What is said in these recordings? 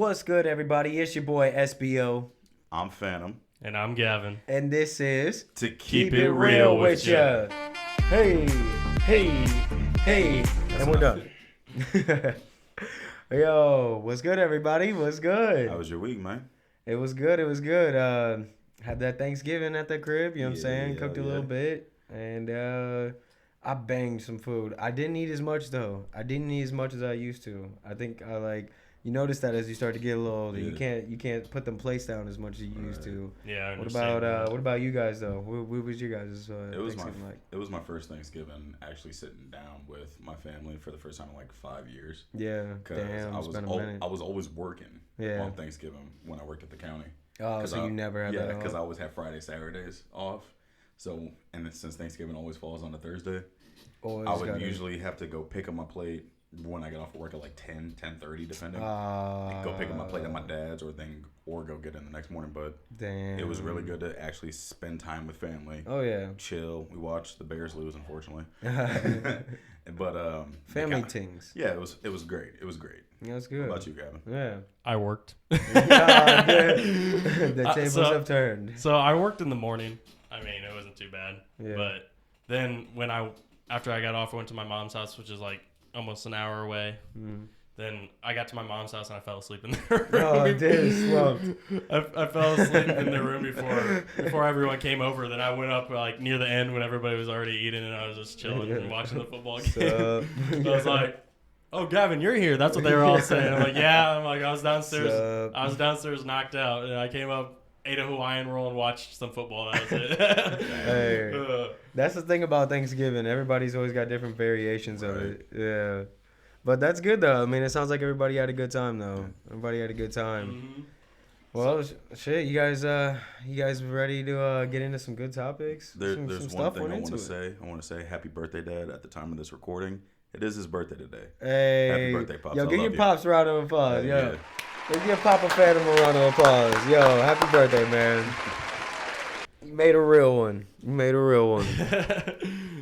What's good, everybody? It's your boy SBO. I'm Phantom. And I'm Gavin. And this is To Keep It Real with ya. Hey. And we're done. Yo, what's good, everybody? What's good? How was your week, man? It was good. Had that Thanksgiving at the crib, you know what I'm saying? Cooked a little bit. And I banged some food. I didn't eat as much, though. I didn't eat as much as I used to. I think you notice that as you start to get a little older, you can't put them plates down as much as you used to. Yeah. What about you guys though? What was your guys' Thanksgiving like? It was my first Thanksgiving actually sitting down with my family for the first time in like 5 years. Yeah, damn. I was always working on Thanksgiving when I worked at the county. Oh, so you never had that off? Yeah, because I always have Friday, Saturdays off. So, and then since Thanksgiving always falls on a Thursday, I would usually have to go pick up my plate when I get off work at like 10:30 depending. Go pick up my plate at my dad's or go get it in the next morning. But damn, it was really good to actually spend time with family. Oh yeah, chill. We watched the Bears lose, unfortunately. But family things. Yeah, it was great. It was great. Yeah, it's good. What about you, Gavin? Yeah, I worked. The tables have turned. So I worked in the morning. I mean, it wasn't too bad. Yeah. But then after I got off, I went to my mom's house, which is like almost an hour away. Then I got to my mom's house and I fell asleep in their room. Oh, I did. Slumped. I fell asleep in their room before everyone came over. Then I went up like near the end when everybody was already eating and I was just chilling and watching the football game. So I was like, "Oh, Gavin, you're here." That's what they were all saying. I'm like, "Yeah." I'm like, I was downstairs. I was downstairs knocked out, and I came up, ate a Hawaiian roll, and watched some football. That was it. Hey, that's the thing about Thanksgiving. Everybody's always got different variations of it. Yeah. But that's good, though. I mean, it sounds like everybody had a good time, though. Everybody had a good time. Mm-hmm. Well, shit, you guys ready to get into some good topics? There's one thing I want to say. I want to say happy birthday, Dad, at the time of this recording. It is his birthday today. Hey. Happy birthday, Pops. Yo, give your Pops a round of applause. Hey, yo. Yeah. Let's give Papa Phantom a round of applause. Yo, happy birthday, man. You made a real one.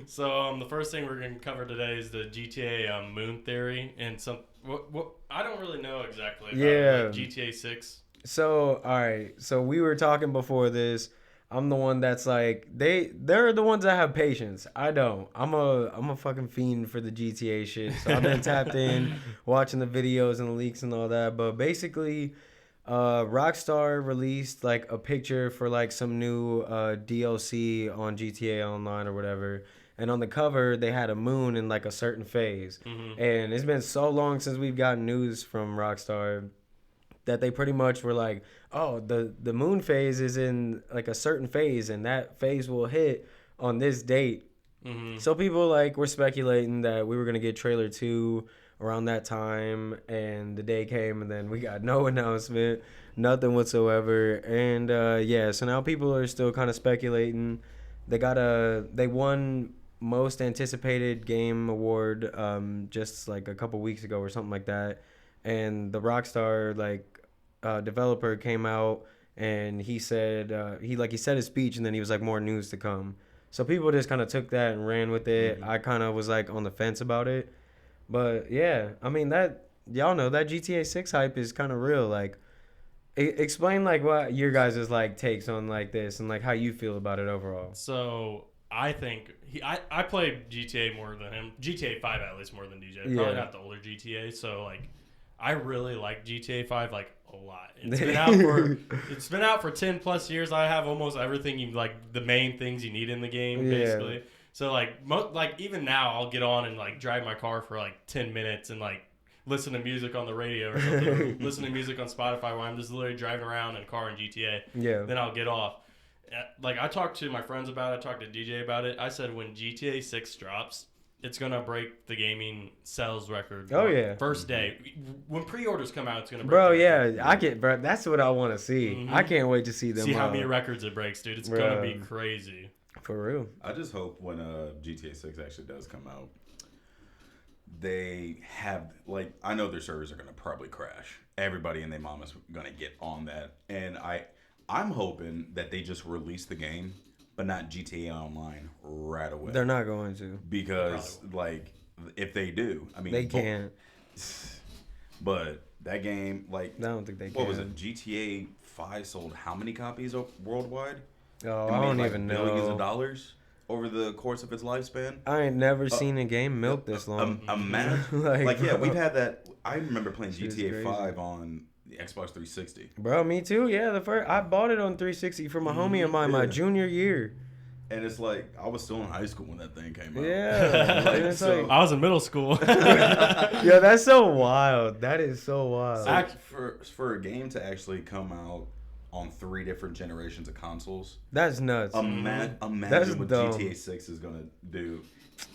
So the first thing we're going to cover today is the GTA Moon theory and what I don't really know exactly about it, like GTA 6. So, all right. So we were talking before this. I'm the one that's like they're the ones that have patience. I don't. I'm a fucking fiend for the GTA shit. So I've been tapped in watching the videos and the leaks and all that. But basically, Rockstar released like a picture for like some new DLC on GTA Online or whatever. And on the cover, they had a moon in like a certain phase. Mm-hmm. And it's been so long since we've gotten news from Rockstar that they pretty much were like, oh, the moon phase is in like a certain phase, and that phase will hit on this date. Mm-hmm. So people like were speculating that we were gonna get trailer 2 around that time, and the day came, and then we got no announcement, nothing whatsoever. And so now people are still kind of speculating. They won most anticipated game award just like a couple weeks ago or something like that, and the Rockstar developer came out and he said he said his speech, and then he was like, more news to come. So people just kind of took that and ran with it. Mm-hmm. I kind of was like on the fence about it, but yeah, I mean, that y'all know that GTA 6 hype is kind of real. Like, explain like what your guys' like takes on like this and like how you feel about it overall. So I think I play GTA more than him. GTA 5 at least more than DJ. Probably not the older GTA. So like, I really like GTA 5 like a lot. It's been out for 10 plus years. I have almost everything the main things you need in the game basically. So like even now I'll get on and like drive my car for like 10 minutes and like listen to music on the radio or something. Or listen to music on Spotify while I'm just literally driving around in a car in GTA. Yeah. Then I'll get off. Like, I talked to my friends about it. I talked to DJ about it. I said when GTA 6 drops, it's going to break the gaming sales record. Oh, yeah. First day. When pre-orders come out, it's going to break the record. Bro, that's what I want to see. Mm-hmm. I can't wait to see them. See how many records it breaks, dude. It's going to be crazy. For real. I just hope when GTA 6 actually does come out, they have, like, I know their servers are going to probably crash. Everybody and their mom is going to get on that. And I'm hoping that they just release the game, but not GTA Online right away. They're not going to. Because, like, if they do, I mean... They can't. But that game, like, I don't think they can. What was it? GTA 5 sold how many copies worldwide? Oh, I don't even know. Billions of dollars over the course of its lifespan. I ain't never seen a game milk this long. Imagine, yeah, we've had that. I remember playing GTA 5 on the Xbox 360. Bro, me too. Yeah, I bought it on 360 for my homie of mine my junior year. And it's like, I was still in high school when that thing came out. Yeah. I was in middle school. Yeah, that's so wild. That is so wild. For a game to actually come out on 3 different generations of consoles. That's nuts. Imagine that's what dumb. GTA 6 is going to do.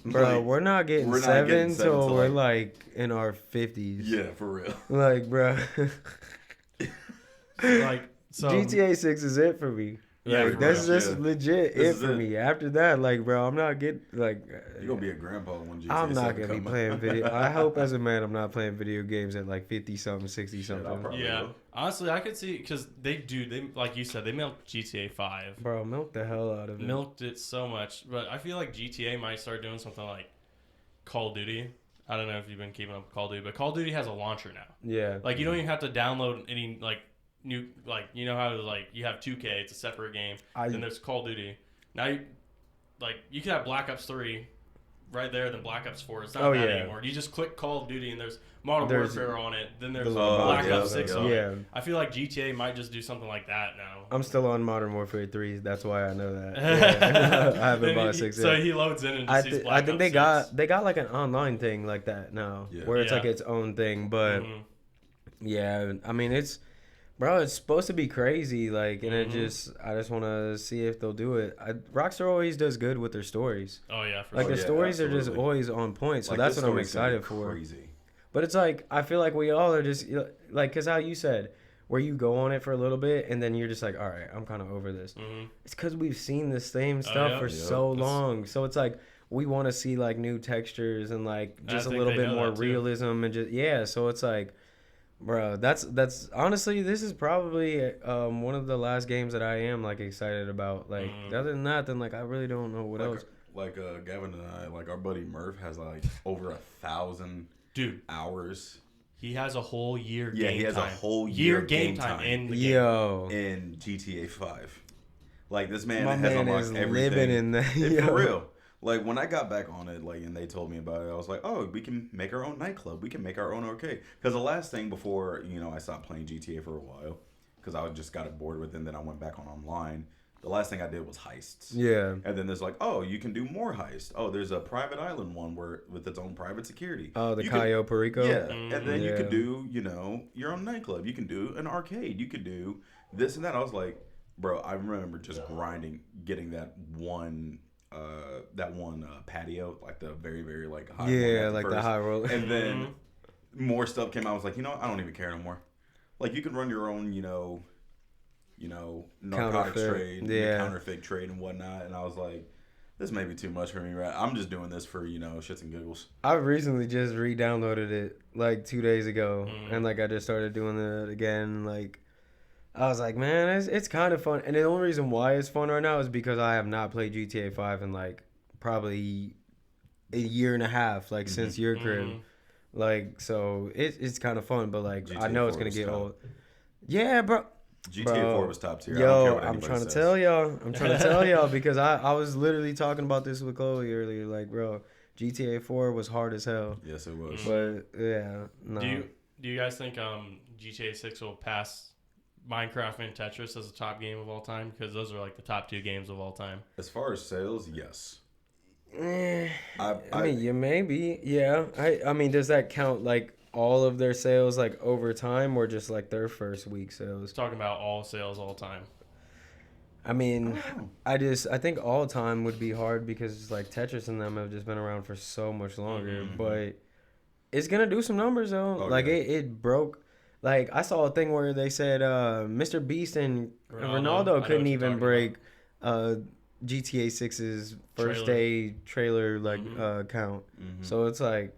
Bro, like, we're not getting 7 till we're like in our 50s. Yeah, for real. Like, bro. Like, so GTA 6 is it for me. Yeah, like, that's just legit this it for me. After that, like, bro, I'm not getting like. You're gonna be a grandpa when GTA. I'm not gonna be playing video. I hope as a man I'm not playing video games at like 50 something, 60 something. Yeah, honestly, I could see because they like you said, they milked GTA 5. Bro, milked the hell out of it. Milked it so much, but I feel like GTA might start doing something like Call of Duty. I don't know if you've been keeping up with Call of Duty, but Call of Duty has a launcher now. Yeah. Like you don't even have to download any like new, like, you know how like you have 2K, it's a separate game. Then there's Call of Duty. Now you could have Black Ops 3 right there, then Black Ops 4. It's not anymore. You just click Call of Duty and there's Modern Warfare on it. Then there's Black Ops 6 on it. I feel like GTA might just do something like that now. I'm still on Modern Warfare 3. That's why I know that. Yeah. I haven't bought 6 yet. So he loads in and just sees Black I think Ops they got like an online thing like that now, where it's like its own thing. But yeah, I mean it's supposed to be crazy, like, and I just want to see if they'll do it. Rockstar always does good with their stories. Oh yeah, for like sure. their stories are just always on point. So that's what I'm excited for. Crazy. But it's like I feel like we all are just like, cause how you said where you go on it for a little bit and then you're just like, all right, I'm kind of over this. It's because we've seen the same stuff for so long. So it's like we want to see like new textures and like just a little bit more realism and just So it's like. Bro, that's honestly, this is probably one of the last games that I am like excited about. Like other than that, then like I really don't know what else. Like Gavin and I, like our buddy Murph has like over 1,000 hours. He has a whole year. Yeah, he has a whole year game time in the game. In GTA 5. Like this man My has man unlocked is everything. living in that. For real. Like, when I got back on it, like, and they told me about it, I was like, oh, we can make our own nightclub. We can make our own arcade. Because the last thing before, I stopped playing GTA for a while, because I just got bored with it, and then I went back on online. The last thing I did was heists. Yeah. And then there's like, oh, you can do more heists. Oh, there's a private island one with its own private security. Oh, the Cayo Perico? Yeah. And then you could do, your own nightclub. You can do an arcade. You could do this and that. I was like, bro, I remember just grinding, getting that one patio, like the very, very like high one like first. the high roll. And then more stuff came out. I was like, I don't even care no more. Like you can run your own, narcotics trade, counterfeit trade and whatnot. And I was like, this may be too much for me, right? I'm just doing this for, shits and giggles. I recently just re-downloaded it like 2 days ago, and like I just started doing it again. Like I was like, man, it's kind of fun. And the only reason why it's fun right now is because I have not played GTA 5 in like probably a year and a half, like since your crib. Like, so it's kind of fun, but like GTA I know it's gonna get old. Yeah, bro. GTA 4 was top tier. Yo, I'm trying to tell y'all because I was literally talking about this with Chloe earlier. Like, bro, GTA 4 was hard as hell. Yes, it was. But yeah, no. Do you guys think GTA 6 will pass Minecraft and Tetris as the top game of all time? Because those are like the top 2 games of all time. As far as sales, yes. I mean, maybe, yeah. I mean, does that count like all of their sales like over time or just like their first week sales? Talking about all sales all time. I mean, I think all time would be hard because like Tetris and them have just been around for so much longer. But it's gonna do some numbers though. It broke. Like, I saw a thing where they said Mr. Beast and Ronaldo couldn't even break GTA 6's first day trailer, count. So it's like,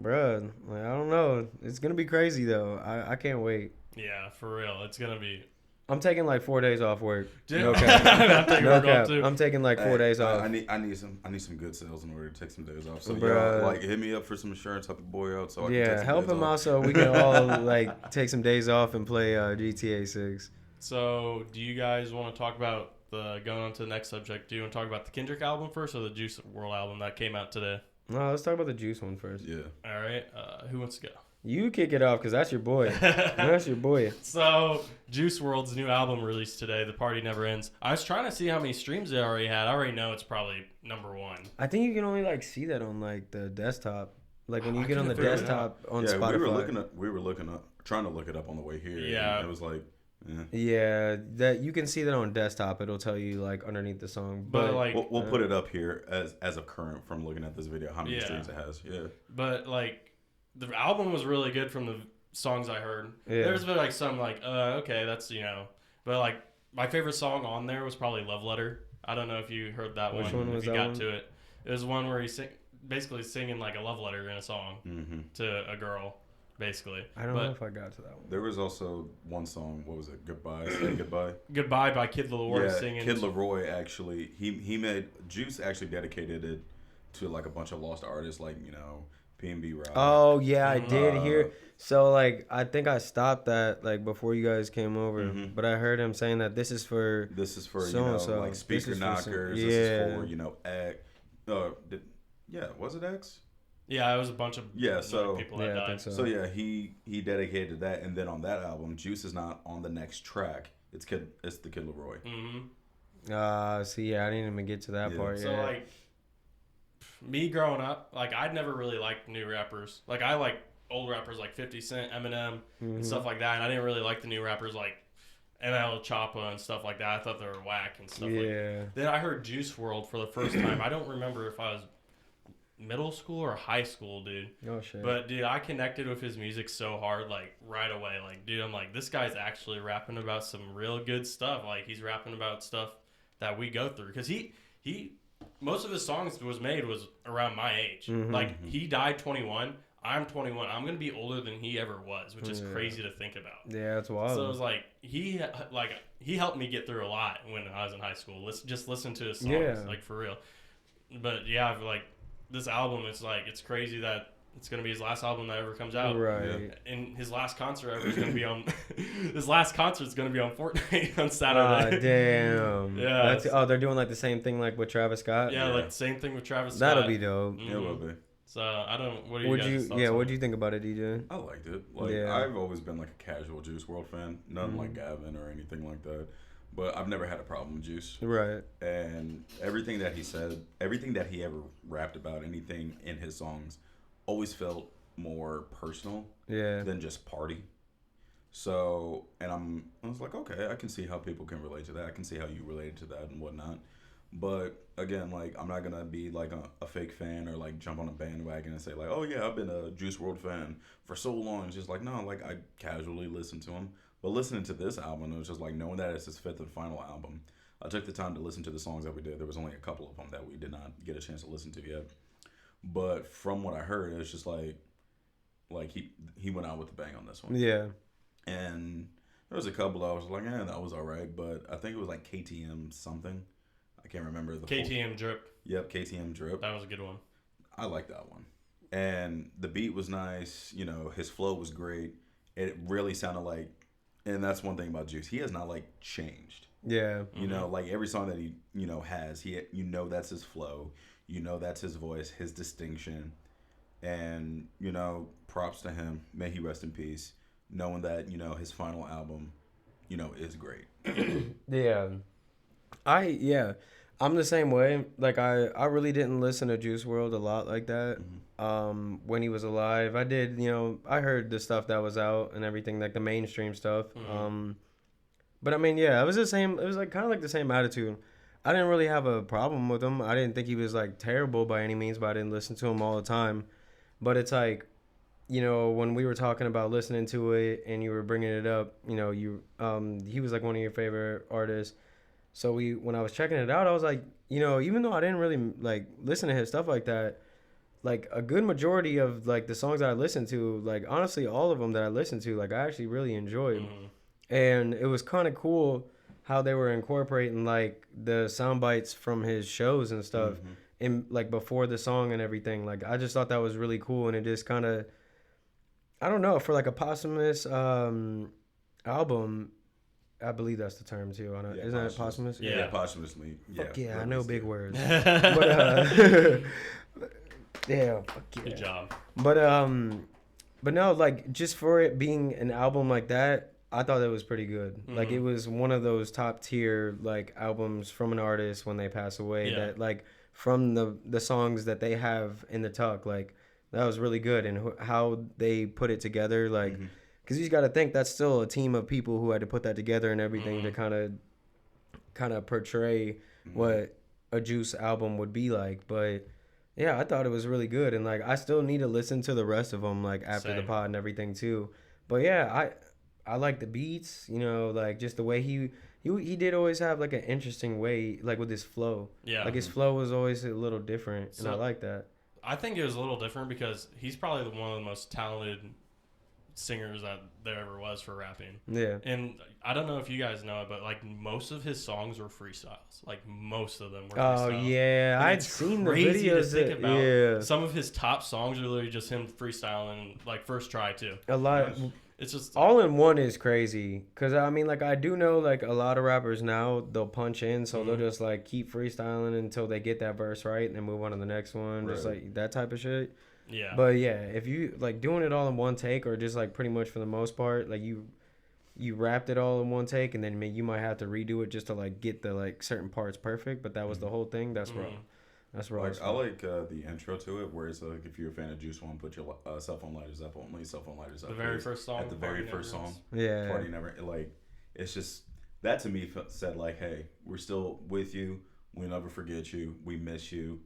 bruh, like, I don't know. It's going to be crazy, though. I can't wait. Yeah, for real. It's going to be... I'm taking like 4 days off work. No cap. No cap. I'm taking like 4 days off. I need some good sales in order to take some days off. So Bruh. like hit me up for some insurance, help your boy out so I can take some help days him off. out so we can all like take some days off and play GTA 6. So do you guys want to talk about going on to the next subject? Do you want to talk about the Kendrick album first or the Juice WRLD album that came out today? No, let's talk about the Juice one first. Yeah. All right. Who wants to go? You kick it off because that's your boy. That's your boy. So, Juice WRLD's new album released today, The Party Never Ends. I was trying to see how many streams it already had. I already know it's probably number one. I think you can only like see that on like the desktop. Like when you get on the desktop on Spotify. We were trying to look it up on the way here. Yeah. And it was like, yeah, that you can see that on desktop. It'll tell you like underneath the song. But like we'll put it up here as of current from looking at this video, how many streams it has. Yeah. But like the album was really good from the songs I heard. Yeah. There's been like some like okay, that's but like my favorite song on there was probably Love Letter. I don't know if you heard that one. Which one was if you that got one? to it. It was one where he basically singing like a love letter in a song to a girl. Basically, I don't know if I got to that one. There was also one song. What was it? Goodbye. Say Goodbye. Goodbye by Kid Laroi singing. Kid Laroi actually he made Juice actually dedicated it to like a bunch of lost artists like P&B Rock. Oh yeah, I did hear. So like I think I stopped that like before you guys came over, but I heard him saying that this is for so-and-so. Like speaker knockers. Yeah. This is for X. Was it X? Yeah, it was a bunch of people that died. I think so. So yeah, he dedicated that, and then on that album, Juice is not on the next track. It's the Kid Laroi. See, I didn't even get to that part yet. So like, me growing up, like I'd never really liked new rappers. Like I like old rappers like 50 Cent, Eminem, and stuff like that. And I didn't really like the new rappers like ML Choppa and stuff like that. I thought they were whack and stuff like that. Then I heard Juice WRLD for the first time. I don't remember if I was middle school or high school, dude. Oh shit. But dude, I connected with his music so hard, like right away. Like, dude, I'm like, this guy's actually rapping about some real good stuff. Like, he's rapping about stuff that we go through. Because he most of his songs was around my age. Like, he died 21. I'm 21. I'm gonna be older than he ever was, which is crazy to think about. Yeah, that's wild. So it was like he helped me get through a lot when I was in high school. Just listen to his songs, like for real. But yeah, like this album, it's crazy that it's gonna be his last album that ever comes out. Right. And his last concert ever is gonna be on. His last concert is gonna be on Fortnite on Saturday. Damn. Yeah. They're doing like the same thing like with Travis Scott. Yeah, like the same thing with Travis Scott. That'll be dope. Yeah, it will be. So I don't. What do you guys? What do you think about it, DJ? I liked it. Like I've always been like a casual Juice WRLD fan, nothing like Gavin or anything like that. But I've never had a problem with Juice. Right. And everything that he said, everything that he ever rapped about, anything in his songs, always felt more personal than just party. So, and I was like, okay, I can see how people can relate to that. I can see how you related to that and whatnot. But again, like, I'm not gonna be like a fake fan or like jump on a bandwagon and say like, oh yeah, I've been a Juice WRLD fan for so long. It's just like, no, like I casually listen to him. But listening to this album, it was just like knowing that it's his fifth and final album. I took the time to listen to the songs that we did. There was only a couple of them that we did not get a chance to listen to yet. But from what I heard, it was just like he went out with a bang on this one. Yeah. And there was a couple I was like, that was all right. But I think it was like KTM something. I can't remember the KTM Drip. Yep, KTM Drip. That was a good one. I like that one. And the beat was nice. His flow was great. It really sounded like, and that's one thing about Juice. He has not like changed. Yeah. Like every song that he, has, that's his flow. That's his voice, his distinction. And, props to him. May he rest in peace. Knowing that, his final album, is great. Yeah. I'm the same way. Like I really didn't listen to Juice WRLD a lot like that. When he was alive, I did. I heard the stuff that was out and everything, like the mainstream stuff. But I mean, it was the same. It was like kind of like the same attitude. I didn't really have a problem with him. I didn't think he was like terrible by any means, but I didn't listen to him all the time. But it's like, when we were talking about listening to it and you were bringing it up, he was like one of your favorite artists. So when I was checking it out, I was like, even though I didn't really like listen to his stuff like that, like a good majority of like the songs that I listened to, like honestly, all of them that I listened to, like I actually really enjoyed. And it was kind of cool how they were incorporating like the sound bites from his shows and stuff in like before the song and everything. Like I just thought that was really cool, and it just kind of, I don't know, for like a posthumous album, I believe that's the term too. Isn't that posthumous? Yeah, posthumously. Yeah, fuck yeah, I know big words. But yeah, fuck yeah. Good job. But no, like just for it being an album like that, I thought it was pretty good. Mm-hmm. Like it was one of those top tier like albums from an artist when they pass away that like from the songs that they have in the tuck, like that was really good, and how they put it together, like because you got to think that's still a team of people who had to put that together and everything to kind of portray what a Juice album would be like. But yeah, I thought it was really good, and like I still need to listen to the rest of them like after the pod and everything too. But yeah, I like the beats, you know, like just the way he did always have like an interesting way, like with his flow. Yeah, like his flow was always a little different, and I like that. I think it was a little different because he's probably one of the most talented singers that there ever was for rapping. Yeah. And I don't know if you guys know it, but like most of his songs were freestyles. Like most of them were freestyles. Oh yeah, I'd seen the videos. To think about. Some of his top songs are literally just him freestyling, like first try too. A lot. It's just all in one is crazy. Cause I mean, like I do know like a lot of rappers now they'll punch in, so they'll just like keep freestyling until they get that verse right, and then move on to the next one, just like that type of shit. Yeah. But yeah, if you like doing it all in one take, or just like pretty much for the most part, like you wrapped it all in one take, and then you might have to redo it just to like get the like certain parts perfect. But that was the whole thing. That's raw. That's raw. Like, I like the intro to it, where it's like if you're a fan of Juice WRLD, put your cell phone lighters up only. Cell phone lighters up. The very first song. At the very first song. Yeah. Party never. Like it's just that to me said like, hey, we're still with you. We never forget you. We miss you.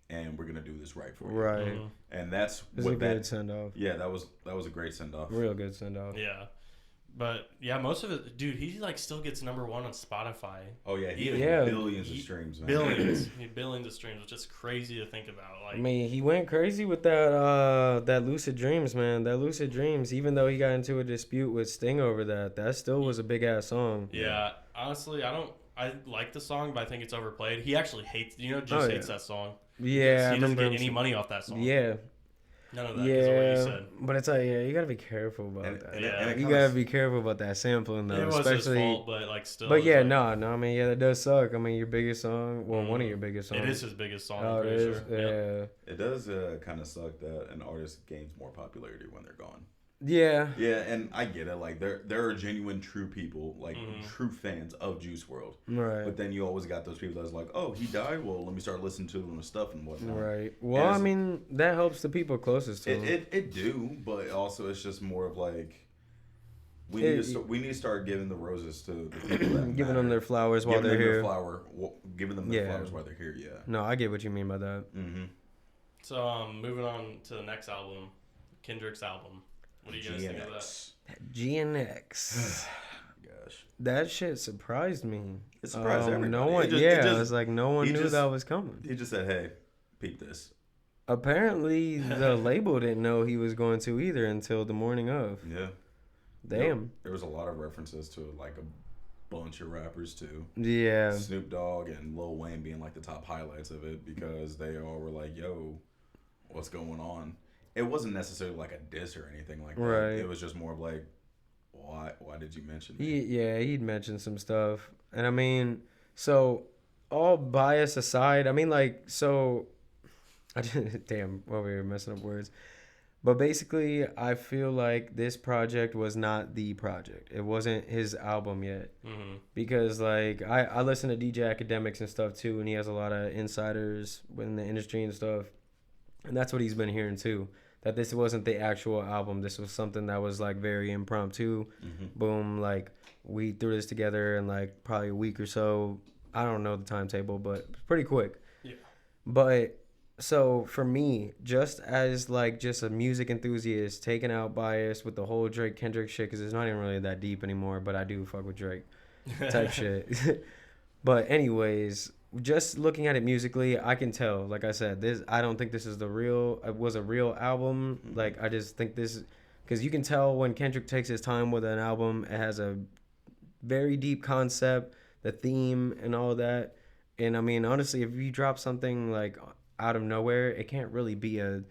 And we're gonna do this right for you, right? And that's what a good send off. Yeah, that was a great send off. Real good send off. Yeah, but yeah, most of it, dude. He like still gets #1 on Spotify. Oh yeah, he has billions of streams, man. Billions of streams, which is crazy to think about. Like, I mean, he went crazy with that Lucid Dreams, man. That Lucid Dreams, even though he got into a dispute with Sting over that still was a big ass song. Yeah, honestly, I like the song, but I think it's overplayed. He actually hates, Juice hates that song. Yeah, he doesn't get any money off that song. Yeah. None of that because of what you said. But it's like, you gotta be careful about that. You gotta be careful about that sampling, though. It was especially, his fault, but like still. But yeah, no, I mean, that does suck. I mean, your biggest song, one of your biggest songs. It is his biggest song. Oh, it is. Sure. Yeah. It does kind of suck that an artist gains more popularity when they're gone. Yeah. Yeah, and I get it. Like there are genuine, true people, like true fans of Juice WRLD. Right. But then you always got those people that's like, oh, he died. Well, let me start listening to his stuff and whatnot. Right. Well, I mean, that helps the people closest to him. It do, but also it's just more of like we need to start giving the roses to the people that giving them their flowers while they're here. Giving them their flowers while they're here. Yeah. No, I get what you mean by that. Mm-hmm. So moving on to the next album, Kendrick's album. What do you guys think of that? GNX. Gosh. That shit surprised me. It surprised everybody. No one, it was like no one knew that was coming. He just said, hey, peep this. Apparently, the label didn't know he was going to either until the morning of. Yeah. Damn. There was a lot of references to like a bunch of rappers too. Yeah. Snoop Dogg and Lil Wayne being like the top highlights of it because they all were like, yo, what's going on? It wasn't necessarily like a diss or anything like that. Right. It was just more of like, why did you mention me? He'd mentioned some stuff. And I mean, so all bias aside, I mean, like, so, damn, well, we were messing up words. But basically, I feel like this project was not the project. It wasn't his album yet. Mm-hmm. Because, like, I listen to DJ Academics and stuff, too, and he has a lot of insiders in the industry and stuff. And that's what he's been hearing, too. That this wasn't the actual album. This was something that was, like, very impromptu. Mm-hmm. Boom, like, we threw this together in, like, probably a week or so. I don't know the timetable, but pretty quick. Yeah. But, so, for me, just as, like, just a music enthusiast, taking out bias with the whole Drake Kendrick shit, because it's not even really that deep anymore, but I do fuck with Drake type shit. But anyways, just looking at it musically, I can tell, like I said, I don't think this is was a real album. Like, I just think this, because you can tell when Kendrick takes his time with an album, it has a very deep concept, the theme and all that. And I mean, honestly, if you drop something like out of nowhere, it can't really be a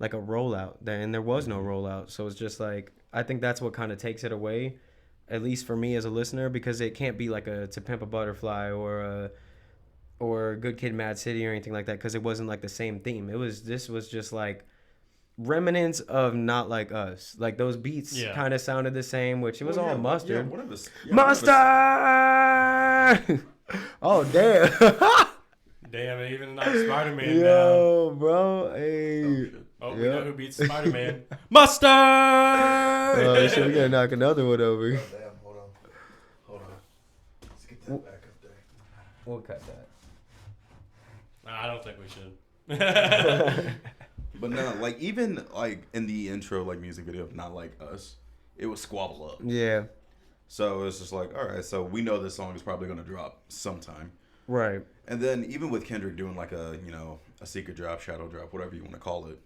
rollout. And there was no rollout, so it's just like, I think that's what kind of takes it away, at least for me as a listener, because it can't be like a To Pimp a Butterfly or Good Kid, Mad City or anything like that, because it wasn't like the same theme. This was just like remnants of Not Like Us. Like those beats kind of sounded the same, which it was all mustard. Mustard. Oh damn. Damn, it even knocked Spider-Man Yo, down. Bro, hey. Oh, we know who beats Spider-Man. Mustard! Oh, shit, we gotta knock another one over. Oh, damn, hold on. Let's get that back up there. We'll cut that. I don't think we should. But no, like, even, like, in the intro, like, music video of Not Like Us, it was Squabble Up. Yeah. So it's just like, all right, so we know this song is probably going to drop sometime. Right. And then even with Kendrick doing like a, you know, a secret drop, shadow drop, whatever you want to call it,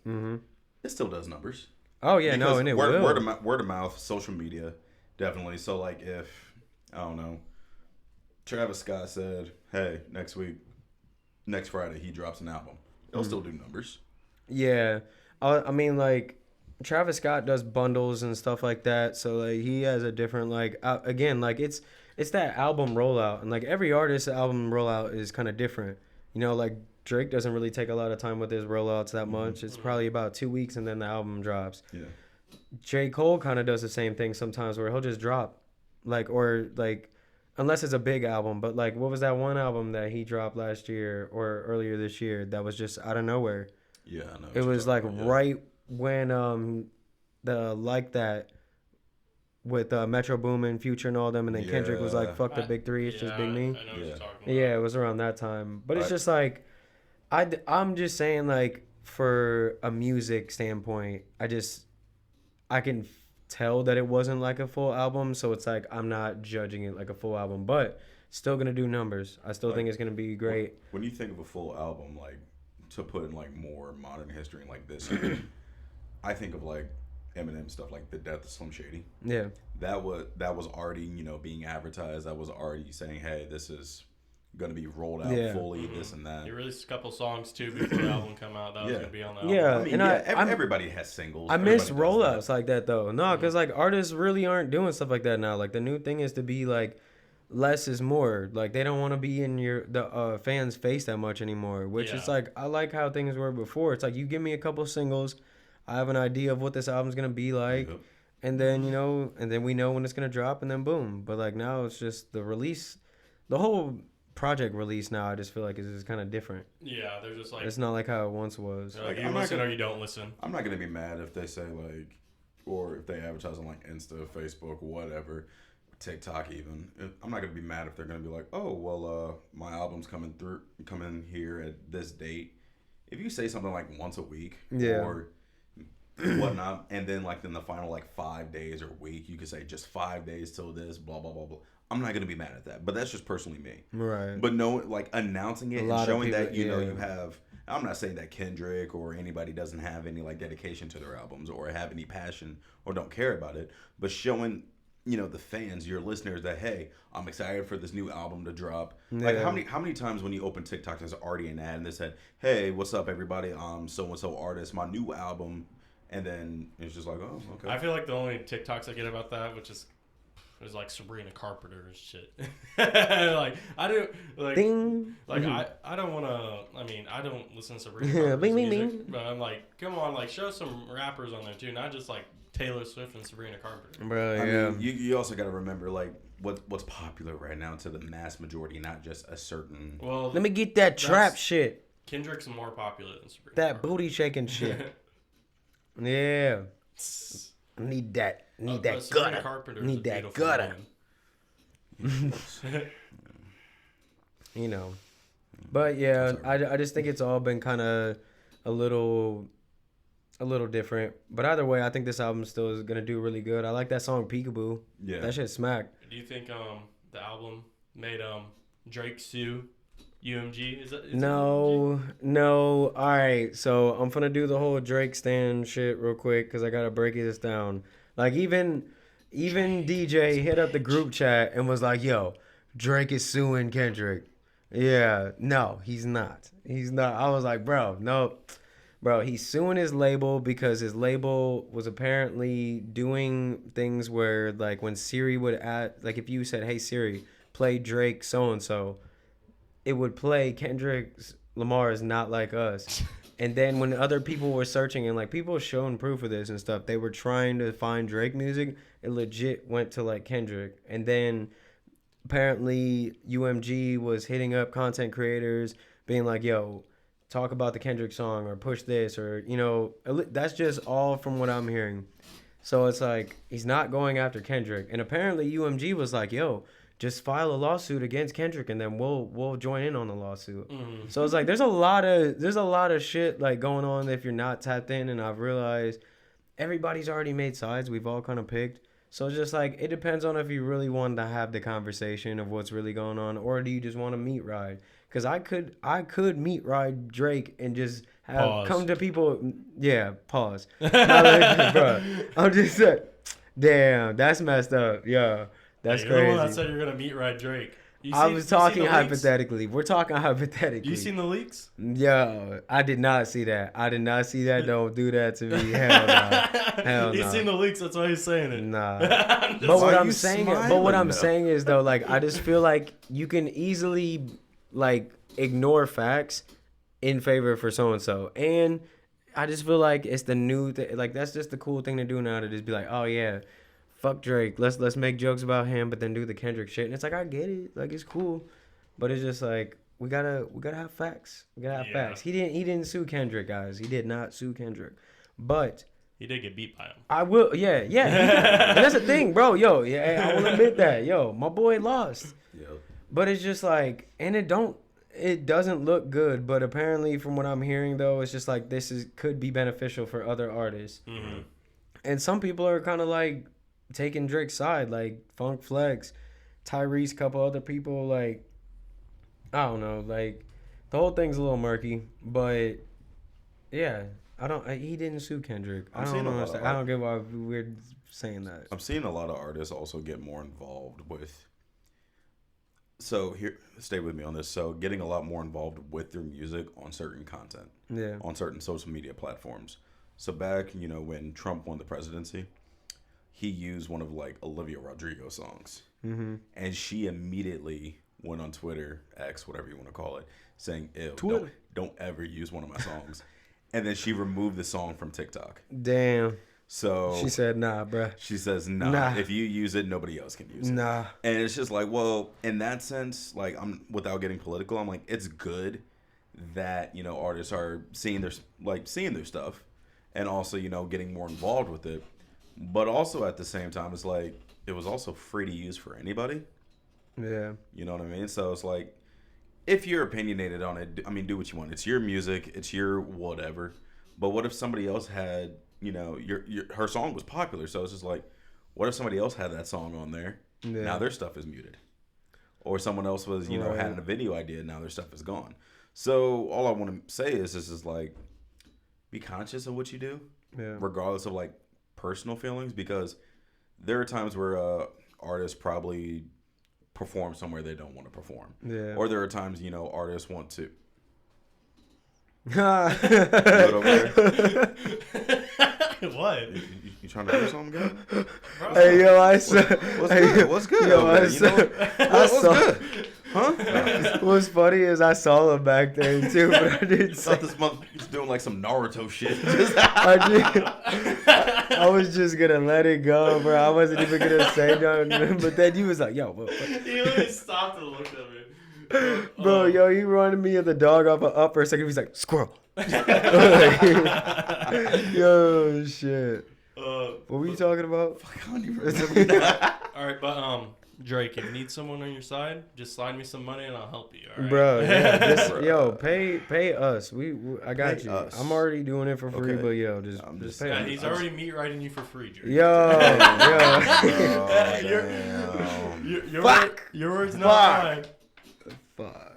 it still does numbers. Oh, yeah, because and it will. Word of mouth, social media, definitely. So, like, if, I don't know, Travis Scott said, hey, next Friday, he drops an album, it'll still do numbers. Yeah. I mean, like, Travis Scott does bundles and stuff like that, so, like, he has a different, like, again, like, it's that album rollout, and, like, every artist's album rollout is kind of different. You know, like, Drake doesn't really take a lot of time with his rollouts that much. It's probably about 2 weeks, and then the album drops. Yeah. J. Cole kind of does the same thing sometimes, where he'll just drop, like, or, like, unless it's a big album, but, like, what was that one album that he dropped last year or earlier this year that was just out of nowhere? Yeah, I know. It was, like, right when the Like That with Metro Boomin, Future and all them, and then Kendrick was like, fuck the big three, it's just Big Me. I know what you're talking about. Yeah, it was around that time. But it's just like, I'm just saying, like, for a music standpoint, I can tell that it wasn't like a full album, so it's like, I'm not judging it like a full album, but still gonna do numbers. I still think it's gonna be great. When you think of a full album, like, to put in, like, more modern history, and like this year, I think of, like, Eminem stuff, like the death of Slim Shady. Yeah. That was already, you know, being advertised. That was already saying, hey, this is gonna be rolled out fully, this and that. He released a couple songs too before the album come out. That was gonna be on the album. Yeah, I mean, and everybody has singles. I miss rollouts like that though. No, because like artists really aren't doing stuff like that now. Like the new thing is to be like, less is more. Like they don't want to be in the fans' face that much anymore. Which is like, I like how things were before. It's like, you give me a couple singles, I have an idea of what this album's gonna be like, and then we know when it's gonna drop, and then boom. But like now it's just the release, the whole project release now. I just feel like it's just kind of different. Yeah, they're just like, it's not like how it once was. Like, you listen or you don't listen. I'm not gonna be mad if they say like, or if they advertise on like Insta, Facebook, whatever, TikTok even. I'm not gonna be mad if they're gonna be like, oh well, my album's coming here at this date. If you say something like once a week, or whatnot, and then like in the final like 5 days or week, you could say just 5 days till this, blah blah blah blah. I'm not gonna be mad at that, but that's just personally me. Right. But no, like announcing it and showing that you know you have. I'm not saying that Kendrick or anybody doesn't have any like dedication to their albums or have any passion or don't care about it, but showing, you know, the fans, your listeners, that hey, I'm excited for this new album to drop. Like how many times when you open TikTok there's already an ad and they said, hey, what's up everybody? So and so artist, my new album. And then it's just like, oh, okay. I feel like the only TikToks I get about that, which is like Sabrina Carpenter and shit. Like I do, like, Ding. Like I don't want to. I mean, I don't listen to Sabrina Carpenter's music, but I'm like, come on, like show some rappers on there too, not just like Taylor Swift and Sabrina Carpenter. Bro, I mean, you also got to remember like what's popular right now to the mass majority, not just a certain. Well, let me get that trap shit. Kendrick's more popular than Sabrina. That Carpenter. booty shaking shit. Yeah. I need that. Need that gutter. Need that gutter. You know. But yeah, I just think it's all been kind of a little different. But either way, I think this album still is gonna do really good. I like that song Peekaboo. Yeah. That shit smacked. Do you think the album made Drake Sue UMG? Is that no. All right, so I'm gonna do the whole Drake stan shit real quick because I gotta break this down. Like even even DJ hit up the group chat and was like, "Yo, Drake is suing Kendrick." Yeah, no, he's not. He's not. I was like, bro, no. Bro, he's suing his label because his label was apparently doing things where, like, when Siri would add, like, if you said, "Hey Siri, play Drake so-and-so," it would play Kendrick's Lamar is Not Like Us. And then when other people were searching and, like, people showing proof of this and stuff, they were trying to find Drake music. It legit went to, like, Kendrick. And then apparently UMG was hitting up content creators being like, "Yo, talk about the Kendrick song or push this," or, you know, that's just all from what I'm hearing. So it's like he's not going after Kendrick. And apparently UMG was like, "Yo, just file a lawsuit against Kendrick and then we'll join in on the lawsuit." So it's like there's a lot of shit like going on if you're not tapped in, and I've realized everybody's already made sides. We've all kind of picked. So it's just like, it depends on if you really want to have the conversation of what's really going on, or do you just want to meet ride? Because I could meet ride Drake and just have come to people. Yeah, pause. Bro, I'm just like, damn, that's messed up. Yeah, that's you're crazy. The one that said you're gonna meet ride Drake. I was talking hypothetically. We're talking hypothetically. You seen the leaks? Yo, I did not see that. Don't do that to me. Hell no. Hell no. You seen the leaks? That's why he's saying it. Nah. But what I'm saying is though, like, I just feel like you can easily like ignore facts in favor for so and so, and I just feel like it's the new thing. Like, that's just the cool thing to do now, to just be like, "Oh yeah, fuck Drake. Let's make jokes about him, but then do the Kendrick shit." And it's like, I get it, like, it's cool, but it's just like we gotta have facts. We gotta have facts. He didn't sue Kendrick, guys. He did not sue Kendrick, but he did get beat by him. I will, yeah. And that's the thing, bro. Yo, yeah, I will admit that. Yo, my boy lost. Yeah. But it's just like, and it doesn't look good. But apparently, from what I'm hearing, though, it's just like could be beneficial for other artists. Mm-hmm. And some people are kind of like taking Drake's side, like Funk Flex, Tyrese, couple other people. Like, I don't know, like the whole thing's a little murky. But yeah, he didn't sue Kendrick. I don't get why we're saying that. I'm seeing a lot of artists also get more involved with. So here, stay with me on this. So getting a lot more involved with their music on certain content, on certain social media platforms. So back, when Trump won the presidency, he used one of like Olivia Rodrigo songs, and she immediately went on Twitter, X, whatever you want to call it, saying, "Ew, don't ever use one of my songs." And then she removed the song from TikTok. Damn. So she said, "Nah, bruh." She says, nah. If you use it, nobody else can use it. Nah. And it's just like, well, in that sense, like, without getting political, I'm like, it's good that, artists are seeing their stuff and also, getting more involved with it. But also at the same time, it's like, it was also free to use for anybody. Yeah. You know what I mean? So it's like, if you're opinionated on it, I mean, do what you want. It's your music. It's your whatever. But what if somebody else had, her song was popular, so it's just like, what if somebody else had that song on there? Yeah. Now their stuff is muted. Or someone else was, had a video idea, now their stuff is gone. So all I want to say is, this is like, be conscious of what you do, regardless of like personal feelings, because there are times where artists probably perform somewhere they don't want to perform. Yeah. Or there are times, artists want to. What? You trying to do something, guy? Hey, yo, I saw. What's good? Yo, what's good? Huh? What's funny is I saw him back there too, but I didn't. I thought this motherfucker's doing like some Naruto shit. I was just gonna let it go, bro. I wasn't even gonna say nothing, but then you was like, "Yo, what?" He literally stopped and looked at me. Bro, yo, he running me and the dog off up for a second. He's like, "Squirrel." Yo, shit. What were you talking about? Fuck, I don't even remember. All right, but Drake, if you need someone on your side, just slide me some money and I'll help you. All right? Bro, yeah, yo, pay us. I got pay you. Us. I'm already doing it for free, but yo, just pay us. He's already meat riding you for free, Drake. Yo. Your word's not mine. Fuck.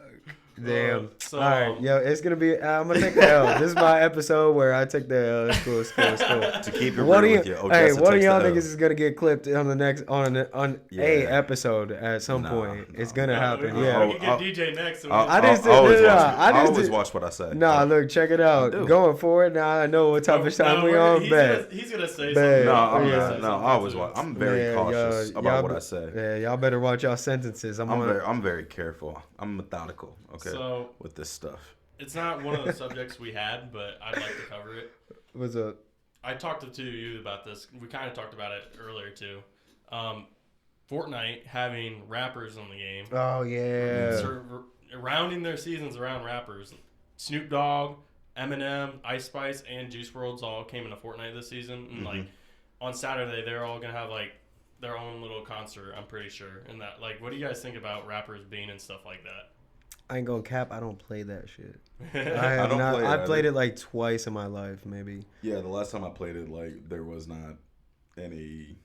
Damn. So, all right, yo, it's gonna be. I'm gonna take the L. This is my episode where I take the L. It's cool. It's cool. It's cool. To keep it What real do with you, Hey, Odessa one of takes y'all the niggas L. is gonna get clipped on the next on a episode at some point. It's gonna happen. We Yeah. can get DJ next. So I always watch what I say. Nah, look, check it out. Going forward, now I know what type of time we on. He's gonna say something. No, I always watch. I'm very cautious about what I say. Yeah, y'all better watch y'all sentences. I'm very careful. I'm methodical. Okay. So, with this stuff. It's not one of the subjects we had, but I'd like to cover it. What's up? I talked to you about this. We kind of talked about it earlier too. Fortnite having rappers in the game. Oh yeah. Rounding their seasons around rappers. Snoop Dogg, Eminem, Ice Spice, and Juice WRLD all came into Fortnite this season. And like on Saturday, they're all gonna have like their own little concert. I'm pretty sure. And that, like, what do you guys think about rappers being and stuff like that? I ain't gonna cap. I don't play that shit. I played it like twice in my life, maybe. Yeah, the last time I played it, like there was not any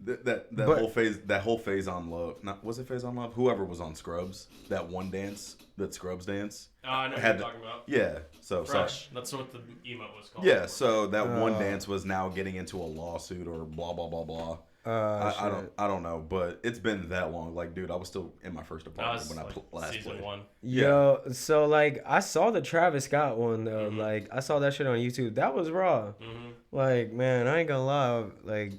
that whole phase on love. Not was it phase on love? Whoever was on Scrubs, that one dance, that Scrubs dance. I know what you're talking about. Yeah, so Fresh. That's what the emote was called. Yeah, so that one dance was now getting into a lawsuit or blah blah blah blah. I don't know, but it's been that long. Like, dude, I was still in my first apartment when I last played. Season 1. Yo, so like I saw the Travis Scott one though. Like I saw that shit on YouTube. That was raw. Like, man, I ain't gonna lie. Like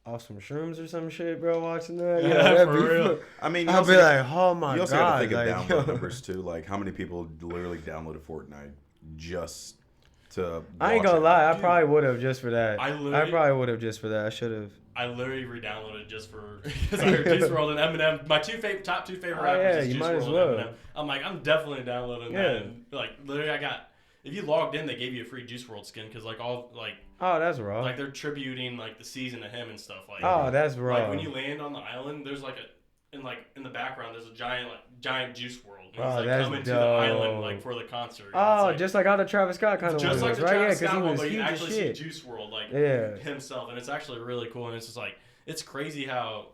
off some shrooms or some shit, bro. Watching that, yeah, for real. I mean, I'll be like, oh my god. You also got to think of download numbers too. Like, how many people literally downloaded Fortnite just to? I ain't gonna lie. I probably would have just for that. I probably would have just for that. I should have. I literally re-downloaded just for because I heard Juice WRLD and Eminem. My top two favorite rappers is Juice WRLD and Eminem. I'm like, I'm definitely downloading that. And like, literally, I got. If you logged in, they gave you a free Juice WRLD skin because like all like. Oh, that's raw. Like they're tributing like the season to him and stuff like. Oh, that's raw. Like when you land on the island, there's like in the background, there's a giant Juice WRLD. And he's like coming to the island like for the concert. Oh, like, just like how the Travis Scott kind of just was, like the right? Travis Yeah, Scott one, because but he you was huge actually as see shit. Juice WRLD like himself, and it's actually really cool. And it's just like it's crazy how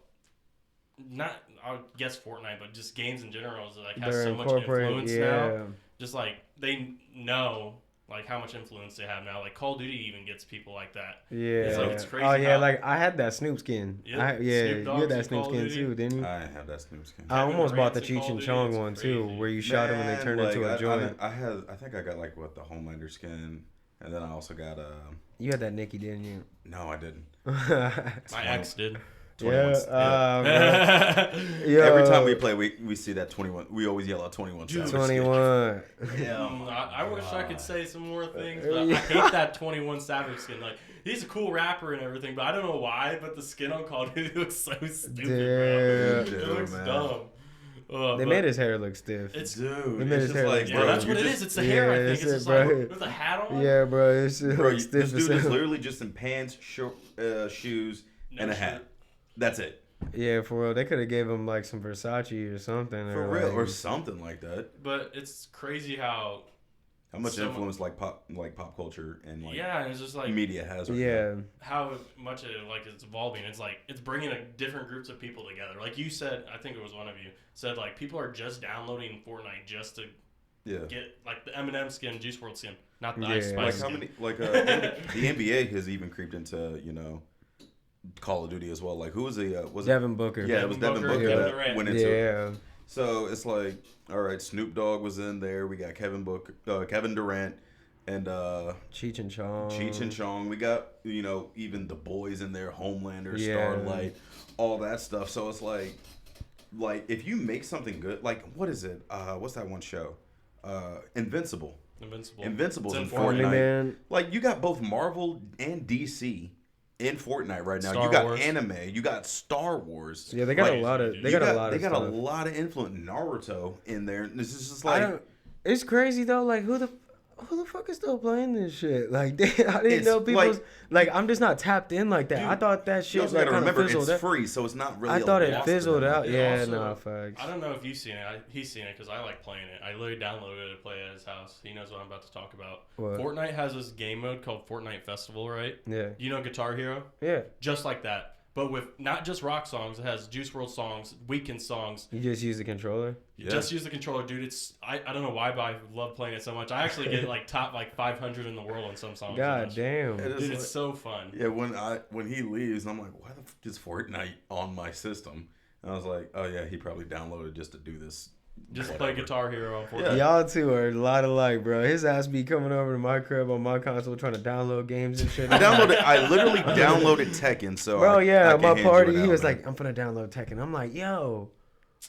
not I guess Fortnite, but just games in general is like has so much influence now. Just like they know. Like how much influence they have now. Like Call of Duty even gets people like that. Yeah. It's like it's crazy. Oh yeah, like I had that Snoop skin. Snoop you had that Snoop skin too, didn't you? I had that Snoop skin. I almost bought the Cheech and Chong one too, where you shot him and they turned into a joint. I think I got like the Homelander skin, and then I also got You had that Nicki, didn't you? No, I didn't. My ex did. 21. Yeah. Every time we play, we see that 21. We always yell out 21 Savage. 21. Yeah. I wish I could say some more things, but I hate that 21 Savage skin. Like he's a cool rapper and everything, but I don't know why. But the skin on Call of Duty looks so stupid, bro. It looks dumb. They made his hair look stiff. It's dude. They made his hair like, bro, that's what it is. It's the hair. I think it's just like with the hat on. Yeah, bro. It's bro, stiff. This dude is literally just in pants, shoes, and a hat. That's it. Yeah, for real. They could have gave him like some Versace or something. For real, or something like that. But it's crazy how much influence like pop culture and like it's just like media has. How much it like it's evolving. It's like it's bringing different groups of people together. Like you said, I think it was one of you said like people are just downloading Fortnite just to get like the Eminem skin, Juice WRLD skin, not the Ice Spice skin. The NBA has even creeped into Call of Duty as well. Like who was was Devin Booker? Yeah, it was Devin Booker that went into it. So it's like, all right, Snoop Dogg was in there. We got Kevin Durant, and Cheech and Chong. We got even the boys in there, Homelander, Starlight, all that stuff. So it's like if you make something good, like what is it? What's that one show? Invincible. Invincible's in Fortnite. Man. Like you got both Marvel and DC in Fortnite right now. Star you got Wars. Anime, you got Star Wars. Yeah, they got a lot of. They got a lot of influence. Naruto in there. This is just like it's crazy though. Like who the fuck is still playing this shit? Like I didn't know people. Like I'm just not tapped in like that. Dude, I thought that shit was like kind of fizzled. It's free, so it's not really. I thought it fizzled out. Yeah, also, no facts. I don't know if you've seen it. He's seen it because I like playing it. I literally downloaded it to play at his house. He knows what I'm about to talk about. What? Fortnite has this game mode called Fortnite Festival, right? Yeah. You know Guitar Hero? Yeah. Just like that. but with not just rock songs. It has Juice WRLD songs, Weeknd songs. You just use the controller? Yeah. Just use the controller, dude. It's I don't know why, but I love playing it so much. I actually get like top like 500 in the world on some songs. God damn. Dude, it's so fun. Yeah, when he leaves, I'm like, why the fuck is Fortnite on my system? And I was like, oh yeah, he probably downloaded just to do this. Just whatever. play Guitar Hero on Fortnite. Yeah. Y'all two are a lot alike, bro. His ass be coming over to my crib on my console trying to download games and shit. I literally downloaded Tekken, so bro, I my party, he out, was man. like, I'm gonna download Tekken. I'm like, yo.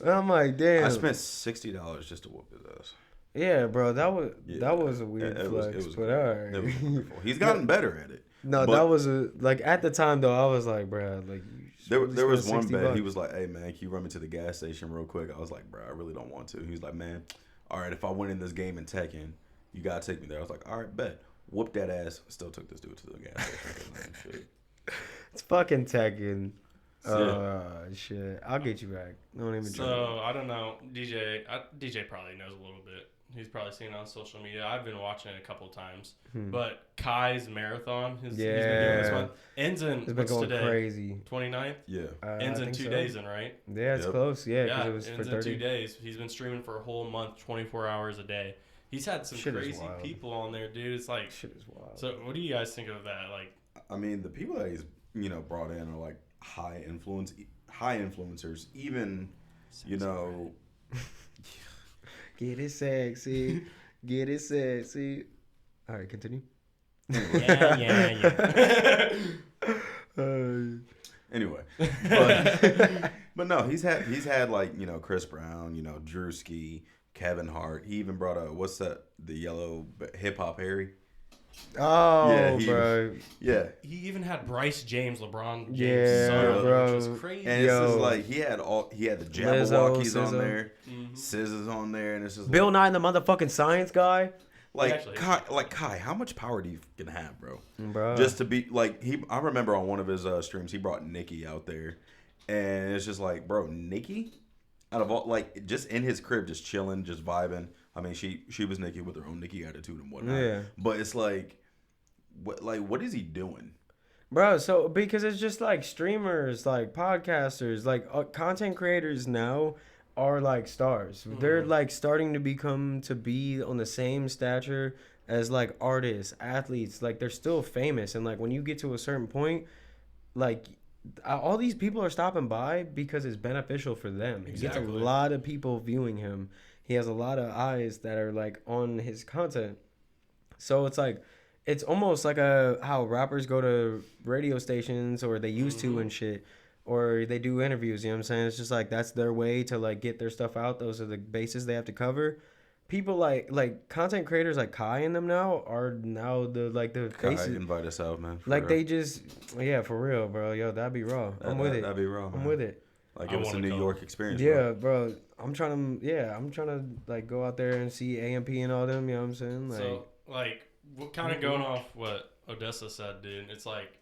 I'm like, damn. I spent $60 just to whoop his ass. Yeah, bro, that was a weird flex, it was but all right. It was wonderful. He's gotten better at it. No, that was at the time though, I was like, bro, like there was one bet. $60. He was like, "Hey man, can you run me to the gas station real quick?" I was like, "Bro, I really don't want to." He was like, "Man, all right, if I win in this game in Tekken, you gotta take me there." I was like, "All right, bet." Whooped that ass. Still took this dude to the gas station. Shit. It's fucking Tekken. Shit. I'll get you back. Don't even try. So I don't know, DJ probably knows a little bit. He's probably seen it on social media. I've been watching it a couple times. But Kai's marathon, he's been doing this one. Ends in, it's been what's going today? Crazy. 29th? Yeah. Ends in 2 days in, right? Yeah, it's close. Yeah, because it was ends for 30. in 2 days. He's been streaming for a whole month, 24 hours a day. He's had some crazy people on there, dude. It's like, shit is wild. So what do you guys think of that? Like, I mean, the people that he's brought in are like high influencers. Even Get it sexy. Get it sexy. All right, continue. Yeah. Anyway, but no, he's had like Chris Brown, Drewski, Kevin Hart. He even brought what's that? The yellow hip hop Harry. Oh, yeah, bro. Yeah. He even had Bryce James, LeBron James' son, bro. which was crazy. And it's just like he had the Jabberwockies on there, Scissors on there, and it's just Bill Nye, the motherfucking science guy. Like Kai, how much power do you can have, bro? Bro. Just to be like I remember on one of his streams he brought Nikki out there, and it's just like, bro, Nikki, out of all like just in his crib, just chilling, just vibing. I mean, she was Nikki with her own Nikki attitude and whatnot. Yeah. But it's like, what is he doing? Bro, so because it's just like streamers, like podcasters, like content creators now are like stars. Mm-hmm. They're like starting to be on the same stature as like artists, athletes. Like they're still famous, and like when you get to a certain point, like all these people are stopping by because it's beneficial for them. Exactly. He gets a lot of people viewing him. He has a lot of eyes that are like on his content. So it's like, it's almost like how rappers go to radio stations, or they used to and shit, or they do interviews, you know what I'm saying? It's just like, that's their way to like get their stuff out. Those are the bases they have to cover. People like content creators like Kai and them now are now the faces. Kai, invite us out, man. Like real. They just, yeah, for real, bro. Yo, that'd be raw. I'm with it. That'd be raw, man. I'm with it. Like it was a New York experience. Yeah, bro. I'm trying to like go out there and see AMP and all them. You know what I'm saying? Like, so like, kind of going off what Odessa said, dude. It's like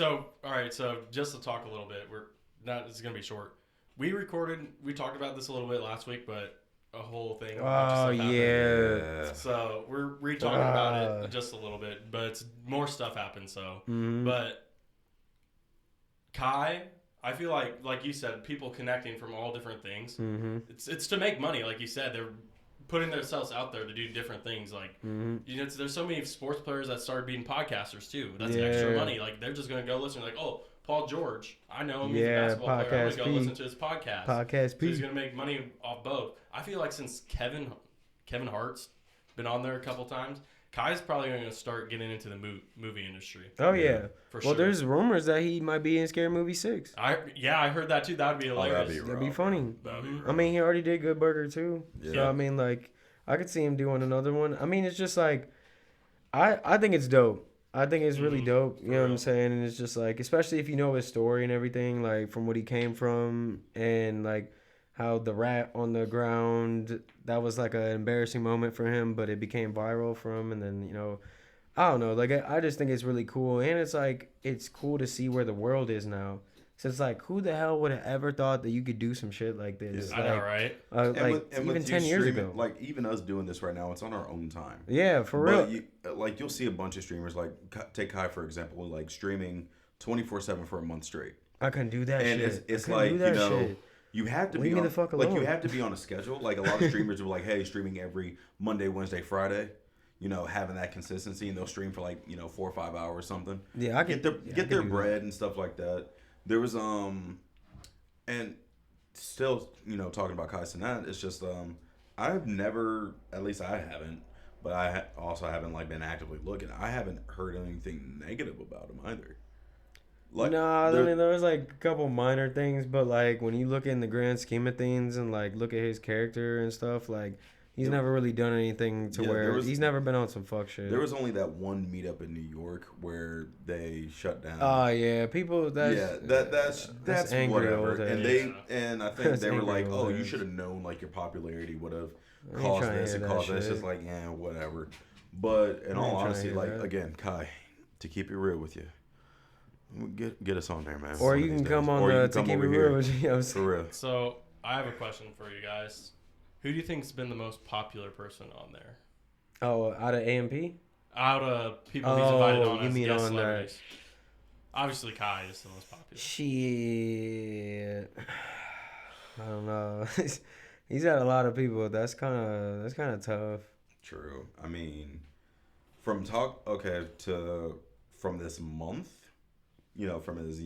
all right. So just to talk a little bit, it's gonna be short. We talked about this a little bit last week, but a whole thing. Oh yeah. So we're re-talking about it just a little bit, but it's more stuff happened. So, but Kai. I feel like you said, people connecting from all different things. Mm-hmm. It's to make money, like you said. They're putting themselves out there to do different things. Like there's so many sports players that started being podcasters too. That's extra money. Like they're just gonna go listen. Like, oh, Paul George, I know him. He's a basketball player. I'm gonna go listen to his podcast. Podcast P. So he's gonna make money off both. I feel like since Kevin Hart's been on there a couple times, Kai's probably going to start getting into the movie industry. Oh, yeah. For sure. Well, there's rumors that he might be in Scary Movie 6. I heard that too. That would be hilarious. That'd be funny. I mean, he already did Good Burger too. Yeah. So, I mean, like, I could see him doing another one. I mean, it's just like, I think it's dope. I think it's really dope. You know what I'm saying? And it's just like, especially if you know his story and everything, like, from what he came from, and, like, how the rat on the ground, that was like an embarrassing moment for him, but it became viral for him. And then, I don't know. Like, I just think it's really cool. And it's like, it's cool to see where the world is now. So it's like, who the hell would have ever thought that you could do some shit like this? Yeah, I know, right? Even 10 years ago. Like, even us doing this right now, it's on our own time. Yeah, for real. You'll see a bunch of streamers, like, take Kai, for example, like, streaming 24/7 for a month straight. I couldn't do that and shit. It's like, you have to Leave be me on, the fuck alone. like, you have to be on a schedule. Like, a lot of streamers are like, hey, streaming every Monday, Wednesday, Friday. You know, having that consistency, and they'll stream for like 4 or 5 hours or something. Yeah, I get their bread and stuff like that. There was and still talking about Kai Cenat, it's just I've never, at least I haven't, but I also haven't like been actively looking. I haven't heard anything negative about him either. Like, I mean, there was like a couple minor things, but like when you look in the grand scheme of things and like look at his character and stuff, like he's never really done anything to where he's never been on some fuck shit. There was only that one meetup in New York where they shut down. Oh yeah, people. That's whatever. And I think they were like, oh, you days. should have known like your popularity would have caused this and caused that. It's just like, yeah, whatever. But in all honesty, like again, Kai, to keep it real with you. Get us on there, man. Or you can come on the To Keep It Real with you. For real. So I have a question for you guys. Who do you think's been the most popular person on there? Oh, out of AMP? Out of people he's invited on as guest on celebrities. Obviously, Kai is the most popular. Shit. I don't know. He's had a lot of people. That's kind of tough. True. I mean, from this month. From his,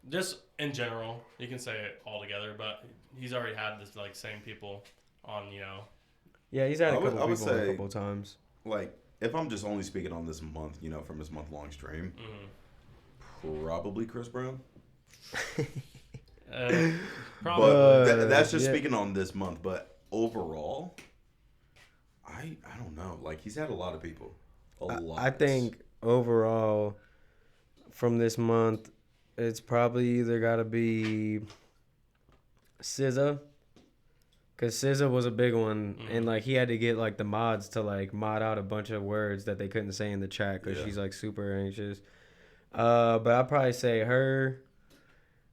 Just in general, you can say it all together, but he's already had this like same people on, Yeah, he's had a couple people a couple times. Like, if I'm just only speaking on this month, from his month-long stream, probably Chris Brown. Probably. But that's just speaking on this month. But overall, I don't know. Like, he's had a lot of people. A lot. I think overall, from this month, it's probably either got to be SZA, because SZA was a big one, and like he had to get like the mods to like mod out a bunch of words that they couldn't say in the chat because she's like super anxious. But I'd probably say her.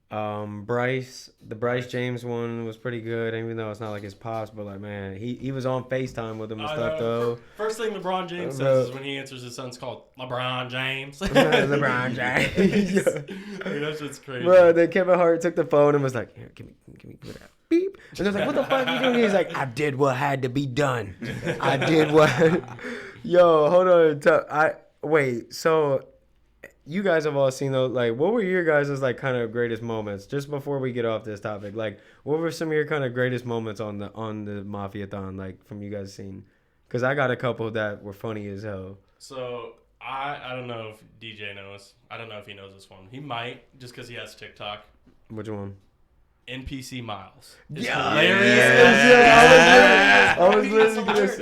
Bryce James one was pretty good, even though it's not like his pops, but like, man, he was on FaceTime with him and stuff though. First thing LeBron James says is when he answers his son's called LeBron James. LeBron James. I mean, that's just crazy. Bro, then Kevin Hart took the phone and was like, "Here, give me that beep." And I was like, "What the fuck are you doing?" He's like, "I did what had to be done. I did what." Yo, hold on. Wait. So, you guys have all seen those. Like, what were your guys' like kind of greatest moments? Just before we get off this topic, like, what were some of your kind of greatest moments on the Mafiathon, like from you guys seen? Because I got a couple that were funny as hell. So I don't know if DJ knows. I don't know if he knows this one. He might, just because he has TikTok. Which one? NPC Miles. Yeah. I was listening to this.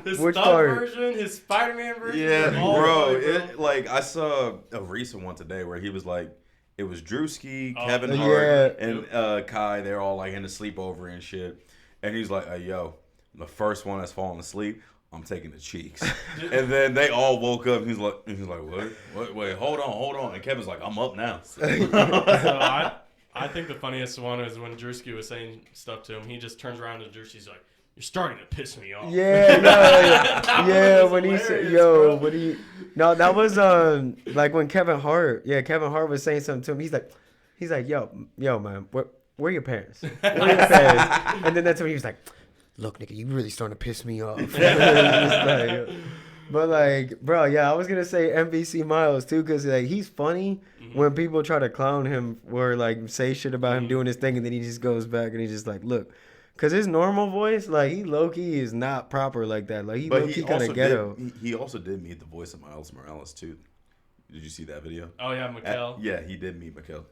His which thug part? version, his Spider-Man version. Yeah, bro. Like, I saw a recent one today where he was like, it was Drewski, Kevin Hart, and Kai. They're all like in the sleepover and shit. And he's like, "Hey, yo, the first one that's falling asleep, I'm taking the cheeks." And then they all woke up. And he's like, "What? Wait, hold on." And Kevin's like, "I'm up now." So I think the funniest one is when Drewski was saying stuff to him. He just turns around to Drewski's like, "You're starting to piss me off." Yeah, when he said, that was like when Kevin Hart was saying something to him. He's like, yo, man, where are your parents? And then that's when he was like, "Look, nigga, you really starting to piss me off." But like, bro, yeah, I was gonna say MVC Miles too, cause like he's funny when people try to clown him or like say shit about him doing his thing, and then he just goes back and he's just like, "Look." Cause his normal voice, like he low key is not proper like that. Like he low key kind of ghetto. He also did meet the voice of Miles Morales too. Did you see that video? Oh yeah, Mikkel. Yeah, he did meet Mikkel.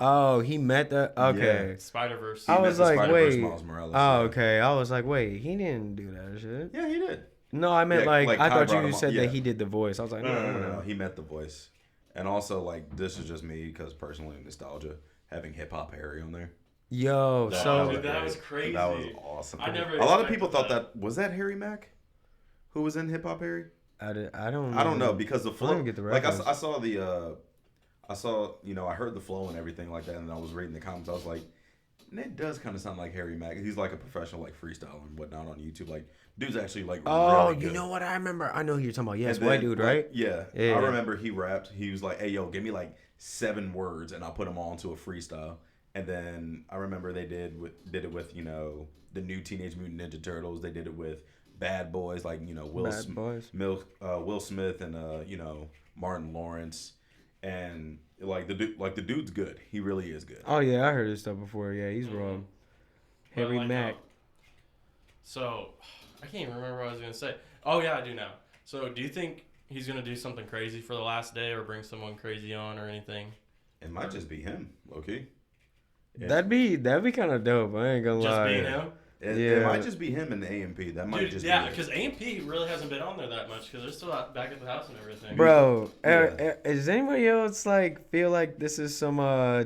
Oh, he met that. Okay. Yeah. Spider-Verse. I was like, wait. Miles Morales, okay. I was like, wait, he didn't do that shit. Yeah, he did. No, I meant like I thought you said that yeah. he did the voice. I was like, no. He met the voice, and also like this is just me because personally nostalgia having Hip Hop Harry on there. Yo, that was crazy. That was awesome. A lot of people thought that was Harry Mack, who was in Hip Hop Harry. I don't know because the flow. Like I saw I heard the flow and everything like that, and I was reading the comments. I was like, it does kind of sound like Harry Mack. He's like a professional like freestyler and whatnot on YouTube. Like dude's actually like really good. You know what I remember? I know who you're talking about. Yes, white dude, right? Yeah. I remember he rapped. He was like, "Hey yo, give me like 7 words and I'll put them all into a freestyle." And then I remember they did it with the new Teenage Mutant Ninja Turtles. They did it with Bad Boys, like Will Smith and Martin Lawrence, and like the dude's good. He really is good. Oh yeah, I heard this stuff before. Yeah, he's raw. Harry Mack. So I can't even remember what I was gonna say. Oh yeah, I do now. So do you think he's gonna do something crazy for the last day, or bring someone crazy on, or anything? It might just be him, low-key. Yeah. That'd be kind of dope. I ain't gonna lie. Just being him. It might just be him and the AMP. That might just be because AMP really hasn't been on there that much because they're still back at the house and everything. Bro, does anybody else like feel like this is some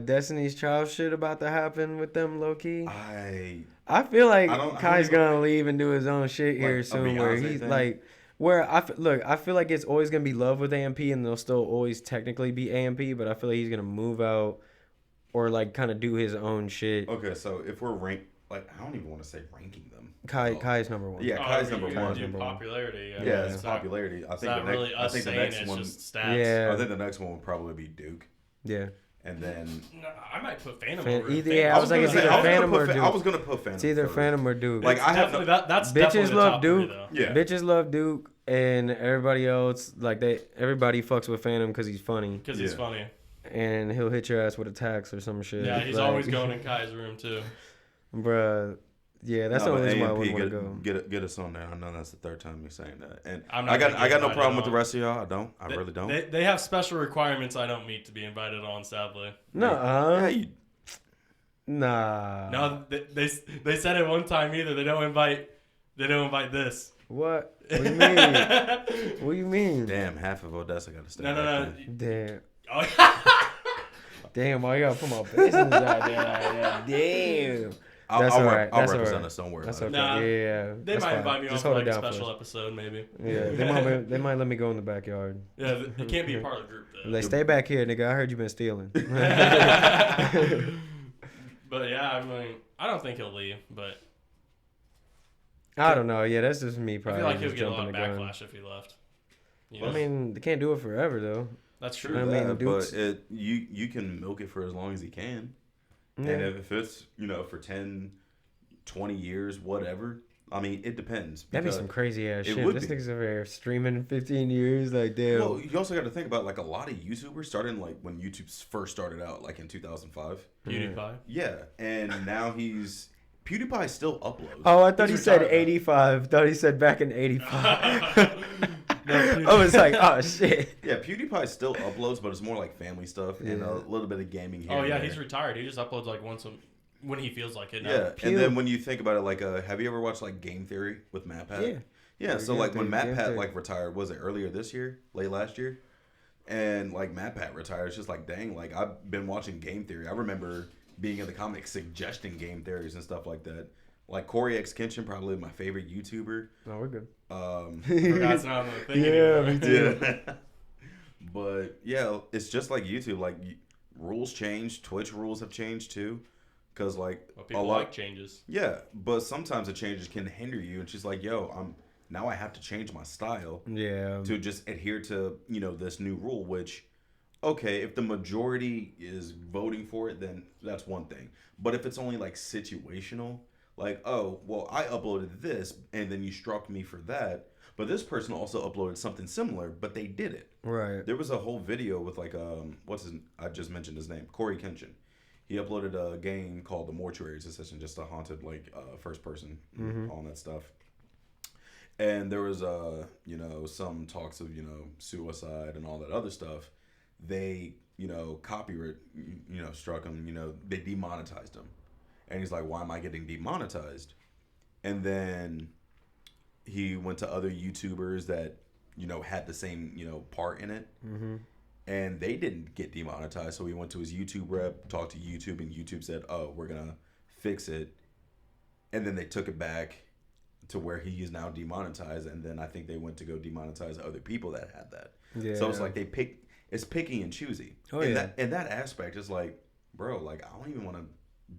Destiny's Child shit about to happen with them, low key? I feel like Kai's gonna leave and do his own shit here soon, where he's like. I feel like it's always gonna be love with AMP, and they'll still always technically be AMP, but I feel like he's gonna move out or like kind of do his own shit. Okay, so if we're I don't even want to say ranking them. Kai's number 1. Yeah, Kai's number 1. Popularity. Yeah, it's popularity. I think the next one. Just stats. Yeah, I think the next one would probably be Duke. Yeah. And then I might put Phantom over. I was like, it's either Phantom or Duke. I was gonna put Phantom. It's either Phantom or Duke. Like that's bitches love Duke. Yeah. Bitches love Duke, and everybody else everybody fucks with Phantom because he's funny. Because he's funny. And he'll hit your ass with attacks or some shit. Yeah, he's always going in Kai's room too. Bruh. Yeah, that's the only reason why I wouldn't want to go. Get us on there. I know that's the 3rd time you're saying that, and I got no problem with the rest of y'all. I really don't. They have special requirements I don't meet to be invited on, sadly. No, No, they said it one time either. They don't invite this. What? What do you mean? What do you mean? Damn, half of Odessa got to stay. No. Damn. Oh. Damn, why you gotta put my business out there like that? Damn. I'll represent us somewhere. That's okay. Nah, yeah. They might invite me on for like a special episode, maybe. Yeah, they might let me go in the backyard. Yeah, it can't be a part of the group though. Like, stay back here, nigga. I heard you been stealing. But yeah, I mean, I don't think he'll leave, but I don't know. Yeah, that's just me. Probably. I feel like he'll get a lot of backlash if he left. I mean, they can't do it forever though. That's true. I mean, but you can milk it for as long as you can. Yeah. And if it's, for 10, 20 years, whatever, I mean, it depends. That'd be some crazy ass shit. This nigga's over here streaming in 15 years. Like, damn. Well, you also got to think about, like, a lot of YouTubers started, like, when YouTube first started out, like, in 2005. PewDiePie? Yeah. And now PewDiePie still uploads. Oh, I thought he said 85. Thought he said back in 85. I was like, oh, shit. Yeah, PewDiePie still uploads, but it's more like family stuff and a little bit of gaming here. Oh, yeah, he's retired. He just uploads like once when he feels like it now. Yeah, and then when you think about it, like, have you ever watched, like, Game Theory with MatPat? Yeah. Yeah, so, like, when MatPat, like, retired, was it earlier this year? Late last year? And, like, MatPat retired. It's just like, dang, like, I've been watching Game Theory. I remember being in the comments suggesting game theories and stuff like that. Like, Corey X Kenshin, probably my favorite YouTuber. No, we're good. That's not the thing anymore. Me too. Yeah. But, yeah, it's just like YouTube. Like, rules change. Twitch rules have changed, too. Because, like, people like changes. Yeah, but sometimes the changes can hinder you. And she's like, yo, now I have to change my style. Yeah. To just adhere to, this new rule, which... Okay, if the majority is voting for it, then that's one thing. But if it's only, like, situational, like, oh, well, I uploaded this, and then you struck me for that, but this person also uploaded something similar, but they did it. Right. There was a whole video with, like, I just mentioned his name, Corey Kenshin. He uploaded a game called The Mortuary. It's essentially just a haunted, like, first person, all that stuff. And there was, some talks of, suicide and all that other stuff. They, copyright, struck him, they demonetized him. And he's like, why am I getting demonetized? And then he went to other YouTubers that, had the same, part in it. Mm-hmm. And they didn't get demonetized. So he went to his YouTube rep, talked to YouTube, and YouTube said, oh, we're going to fix it. And then they took it back to where he is now demonetized. And then I think they went to go demonetize other people that had that. Yeah. So it's like it's picky and choosy. Oh, in that aspect, it's like, bro, like, I don't even want to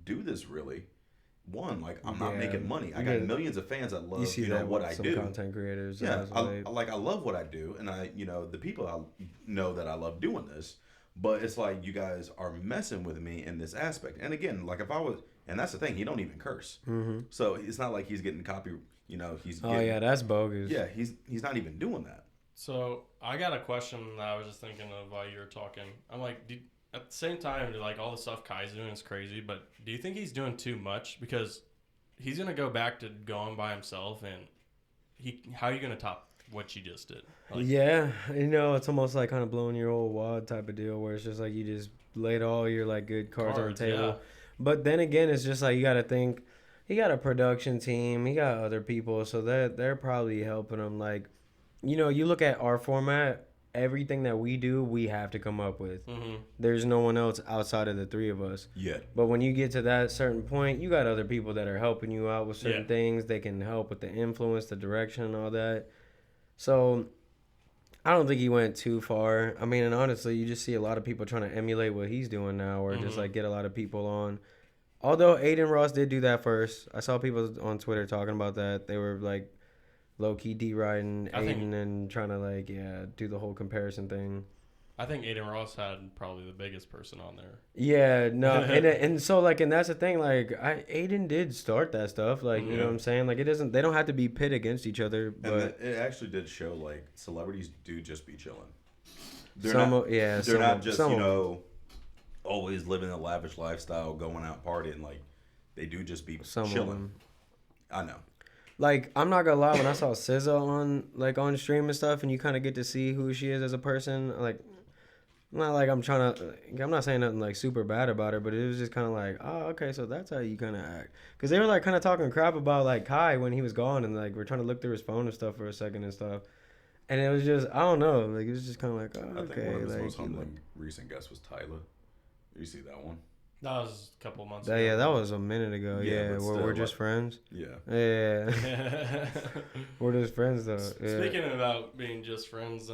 do this really. One, like I'm not making money. I got millions of fans that love what I do. Content creators. Yeah, I love what I do, and I the people I know that I love doing this. But it's like you guys are messing with me in this aspect. And again, like if I was, and that's the thing, he don't even curse. Mm-hmm. So it's not like he's getting copy. He's. Yeah, that's bogus. Yeah, he's not even doing that. So I got a question that I was just thinking of while you were talking. I'm like, at the same time, like all the stuff Kai's doing is crazy, but do you think he's doing too much? Because he's gonna go back to going by himself, and how are you gonna top what you just did? Like, yeah, it's almost like kind of blowing your old wad type of deal, where it's just like you just laid all your like good cards on the table. Yeah. But then again, it's just like you got to think he got a production team, he got other people, so they're probably helping him. Like, you look at our format. Everything that we do, we have to come up with. Mm-hmm. There's no one else outside of the three of us. Yeah. But when you get to that certain point, you got other people that are helping you out with certain things. They can help with the influence, the direction, and all that. So I don't think he went too far. I mean, and honestly, you just see a lot of people trying to emulate what he's doing now, or just like get a lot of people on. Although Aiden Ross did do that first. I saw people on Twitter talking about that. They were like low-key deriding Aiden and trying to do the whole comparison thing. I think Aiden Ross had probably the biggest person on there. Yeah, no, and so and that's the thing. Like, Aiden did start that stuff. Like, you know what I'm saying? Like, they don't have to be pit against each other. But it actually did show like celebrities do just be chilling. They're not just always living a lavish lifestyle, going out partying. Like, they do just be chilling. I know. Like, I'm not gonna lie, when I saw SZA on stream and stuff, and you kind of get to see who she is as a person, like, not like I'm not saying nothing like super bad about her, but it was just kind of like, oh, okay, so that's how you kind of act. Because they were like kind of talking crap about like Kai when he was gone, and like we're trying to look through his phone and stuff for a second and stuff. And it was just, I don't know, like it was just kind of like, oh, okay. I think one of his most humbling recent guests was Tyler. Did you see that one? That was a couple months ago. Yeah, that was a minute ago. Yeah, we're just friends. Yeah. Yeah. We're just friends, though. Yeah. Speaking about being just friends,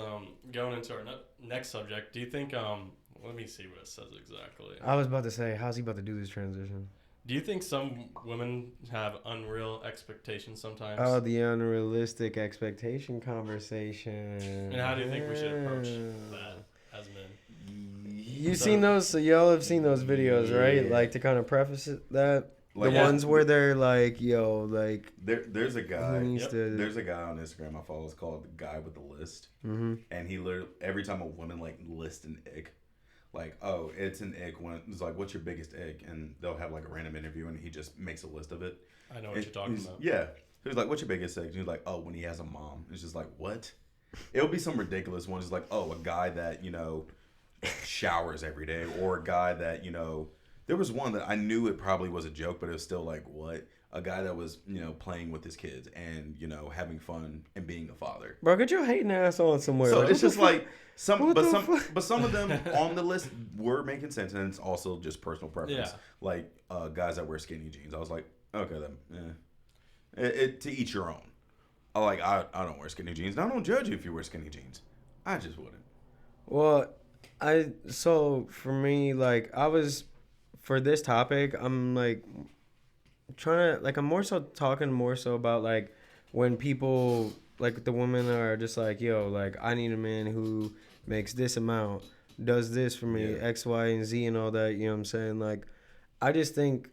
going into our next subject, do you think, let me see what it says exactly. I was about to say, how's he about to do this transition? Do you think some women have unreal expectations sometimes? Oh, the unrealistic expectation conversation. And how do you think we should approach that as men? You've seen those, so y'all have seen those videos, right? Like, to kind of preface that, like, the ones where they're like, there's a guy. There's a guy on Instagram I follow. It's called the Guy with the List, and he literally every time a woman like lists an ick, like, oh, it's an ick when it's like, what's your biggest ick, and they'll have like a random interview, and he just makes a list of it. I know what you're talking about. Yeah, he's like, what's your biggest ick? And he's like, oh, when he has a mom. It's just like, what? It'll be some ridiculous one. It's like, oh, a guy that showers every day, or a guy that there was one that I knew it probably was a joke, but it was still like, what? A guy that was playing with his kids and having fun and being a father. Bro, get your hating ass on somewhere. So it's just like some of them on the list were making sense, and it's also just personal preference. Yeah. Like guys that wear skinny jeans. I was like, okay, then to each your own. I don't wear skinny jeans, and I don't judge you if you wear skinny jeans. I just wouldn't. Well, so for me, like, for this topic, I'm like trying to, like, I'm more so talking about like when people, like, the women are just like, yo, like, I need a man who makes this amount, does this for me, X, Y, and Z and all that, you know what I'm saying? Like, I just think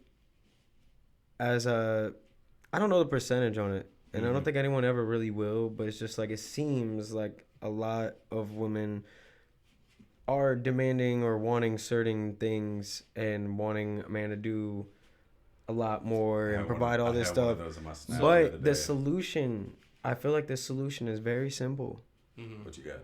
I don't know the percentage on it, and I don't think anyone ever really will, but it's just like, it seems like a lot of women are demanding or wanting certain things and wanting a man to do a lot more and provide all this stuff. But the solution, I feel like the solution is very simple. What you got?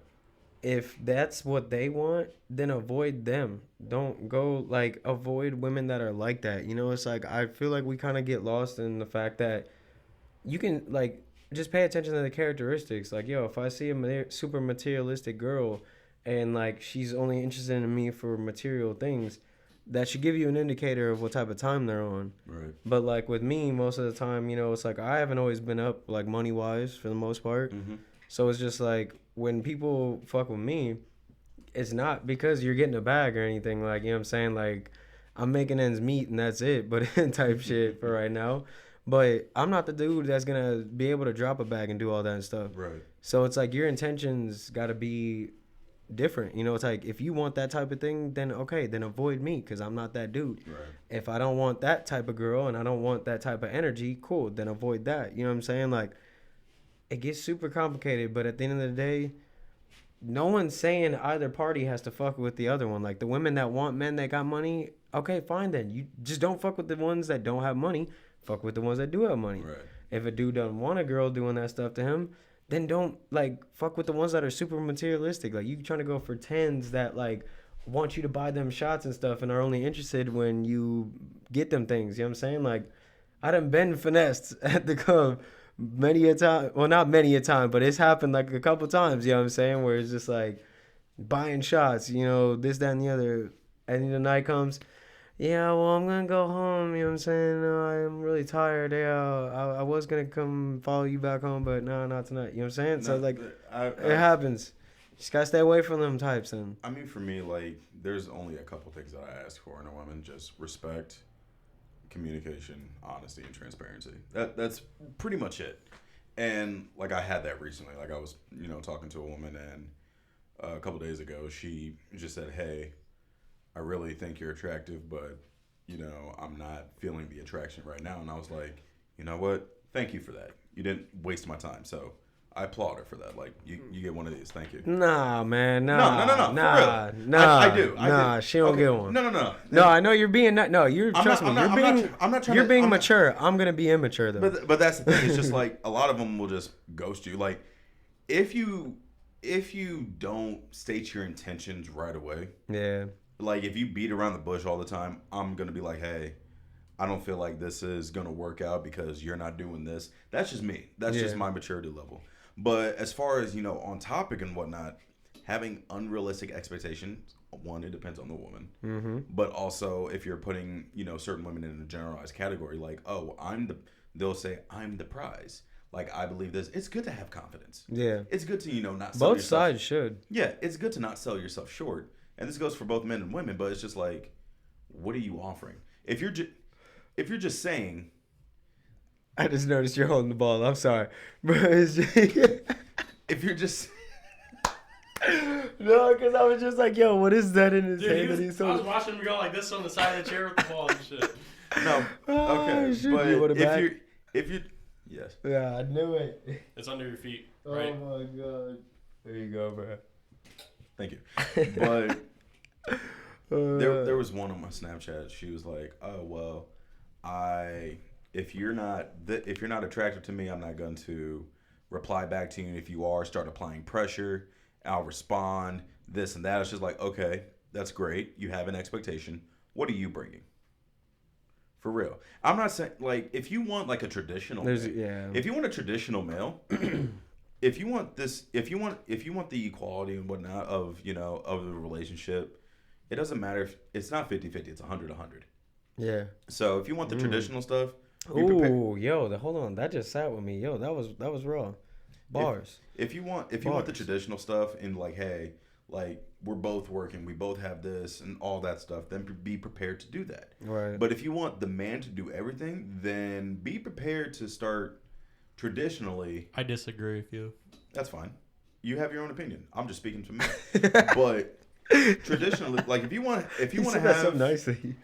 If that's what they want, then avoid them. Don't go, like, avoid women that are like that. It's like, I feel like we kind of get lost in the fact that you can, like, just pay attention to the characteristics. Like, yo, if I see a super materialistic girl and, like, she's only interested in me for material things, that should give you an indicator of what type of time they're on. Right. But, like, with me, most of the time, it's like, I haven't always been up, like, money-wise for the most part. So it's just, like, when people fuck with me, it's not because you're getting a bag or anything. Like, you know what I'm saying? Like, I'm making ends meet and that's it, but type shit for right now. But I'm not the dude that's gonna be able to drop a bag and do all that stuff. Right. So it's like your intentions gotta be different. You know, it's like if you want that type of thing, then okay, then avoid me because I'm not that dude. Right. If I don't want that type of girl and I don't want that type of energy, cool, then avoid that. You know what I'm saying? Like, it gets super complicated, but at the end of the day, no one's saying either party has to fuck with the other one. Like, the women that want men that got money, okay, fine then. You just don't fuck with the ones that don't have money. Fuck with the ones that do have money. Right. If a dude doesn't want a girl doing that stuff to him, then don't, like, fuck with the ones that are super materialistic. Like, you trying to go for 10s that, like, want you to buy them shots and stuff and are only interested when you get them things. You know what I'm saying? Like, I done been finessed at the club many a time. Well, not many a time, but it's happened, like, a couple times, you know what I'm saying? Where it's just, like, buying shots, you know, this, that, and the other. And the night comes, yeah, well, I'm going to go home, you know what I'm saying? I'm really tired. Yeah, I was going to come follow you back home, but no, not tonight. You know what I'm saying? So, like, it happens. You just got to stay away from them types. And I mean, for me, like, there's only a couple things that I ask for in a woman. Just respect, communication, honesty, and transparency. That's pretty much it. And, like, I had that recently. Like, I was, you know, talking to a woman, and a couple days ago, she just said, hey, I really think you're attractive, but, you know, I'm not feeling the attraction right now. And I was like, you know what? Thank you for that. You didn't waste my time. So I applaud her for that. Like, you get one of these. Thank you. Nah, man. No. Nah. For real. I do. She don't get one. No. No, I know you're being no. You're trust me. I'm not trying. You're being mature. I'm gonna be immature though. But that's the thing. It's just like a lot of them will just ghost you. Like, if you don't state your intentions right away. Yeah. Like, if you beat around the bush all the time, I'm going to be like, hey, I don't feel like this is going to work out because you're not doing this. That's just me. That's just my maturity level. But as far as, you know, on topic and whatnot, having unrealistic expectations, one, it depends on the woman. Mm-hmm. But also, if you're putting, you know, certain women in a generalized category, like, oh, they'll say, I'm the prize. Like, I believe this. It's good to have confidence. Yeah. It's good to, you know, not sell yourself. Both sides should. Yeah, it's good to not sell yourself short. And this goes for both men and women, but it's just like, what are you offering? If you're just saying, I just noticed you're holding the ball. I'm sorry, bro. If you're just no, because I was just like, yo, what is that in his hand? I was watching him go like this on the side of the chair with the ball and shit. No, okay, but if you yes, yeah, I knew it. It's under your feet, right? Oh my god, there you go, bro. Thank you. But there was one on my Snapchat. She was like, "Oh well, if you're not attractive to me, I'm not going to reply back to you. And if you are, start applying pressure. I'll respond. This and that." It's just like, okay, that's great. You have an expectation. What are you bringing? For real. I'm not saying, like, if you want like a traditional male, if you want a traditional male. If you want the equality and whatnot of, you know, of the relationship, it doesn't matter if it's not 50-50, it's 100-100. Yeah. So if you want the traditional stuff, hold on, that just sat with me. Yo, that was raw. Bars. If you want the traditional stuff and like, hey, like, we're both working, we both have this and all that stuff, then be prepared to do that. Right. But if you want the man to do everything, then be prepared to start traditionally. I disagree with you. That's fine. You have your own opinion. I'm just speaking to me. But traditionally, like, if you want to have so nicely.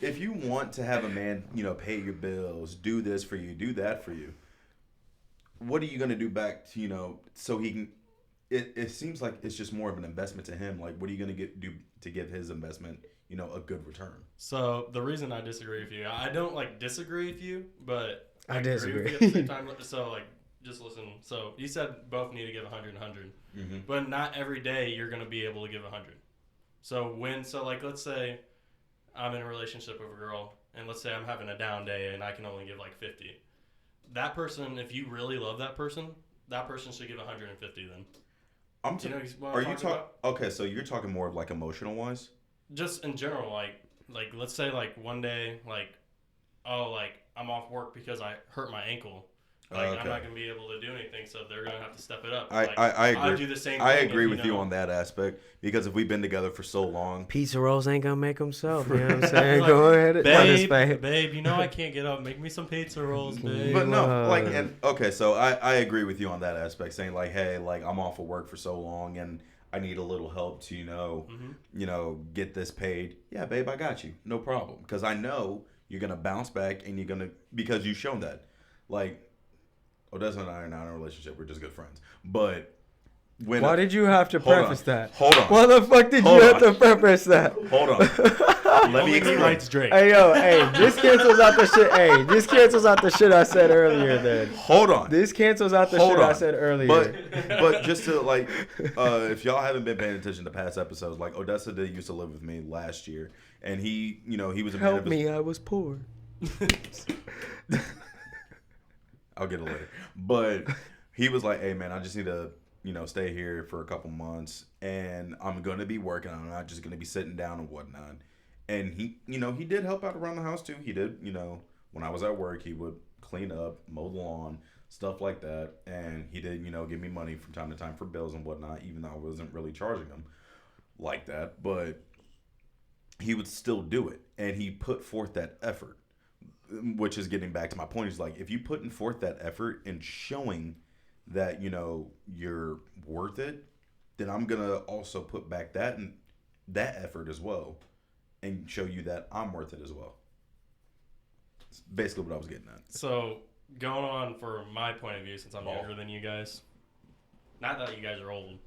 If you want to have a man, you know, pay your bills, do this for you, do that for you, what are you going to do back to, you know, so he can it seems like it's just more of an investment to him. Like, what are you going to do to give his investment, you know, a good return? So the reason I disagree with you, I don't like disagree with you, but I disagree with you at the same time. So, like, just listen. So you said both need to give 100 and 100, but not every day you're going to be able to give 100. So like, let's say I'm in a relationship with a girl, and let's say I'm having a down day and I can only give like 50. That person, if you really love that person should give 150 then. Are you talking? Okay, so you're talking more of like emotional wise. Just in general, like let's say like one day, like, oh, like I'm off work because I hurt my ankle. Like, I'm not going to be able to do anything, so they're going to have to step it up. I agree. I'll do the same thing. I agree with you on that aspect, because if we've been together for so long, pizza rolls ain't gonna make himself. You know what I'm saying? Like, go ahead, babe. You know I can't get up. Make me some pizza rolls, babe. But no, like, and okay, so I agree with you on that aspect, saying like, hey, like I'm off of work for so long and I need a little help to get this paid. Yeah, babe, I got you, no problem, because I know you're gonna bounce back and because you've shown that, like. Odessa and I are not in a relationship. We're just good friends. But why did you have to preface that? Hold on. Why the fuck did you have to preface that? Hold on. Let me explain. Writes Drake. Hey, this cancels out the shit. Hey, this cancels out the shit I said earlier. Then hold on. This cancels out the shit I said earlier. But just to like, if y'all haven't been paying attention to past episodes, like Odessa used to live with me last year, and he was a man help me. I was poor. I'll get it later. But he was like, hey, man, I just need to, stay here for a couple months. And I'm going to be working. I'm not just going to be sitting down and whatnot. And he did help out around the house, too. He did, when I was at work, he would clean up, mow the lawn, stuff like that. And he did, give me money from time to time for bills and whatnot, even though I wasn't really charging him like that. But he would still do it. And he put forth that effort. Which is getting back to my point, is like, if you putting forth that effort and showing that you're worth it, then I'm gonna also put back that effort as well, and show you that I'm worth it as well. It's basically what I was getting at. So going on for my point of view, since I'm younger than you guys, not that you guys are old.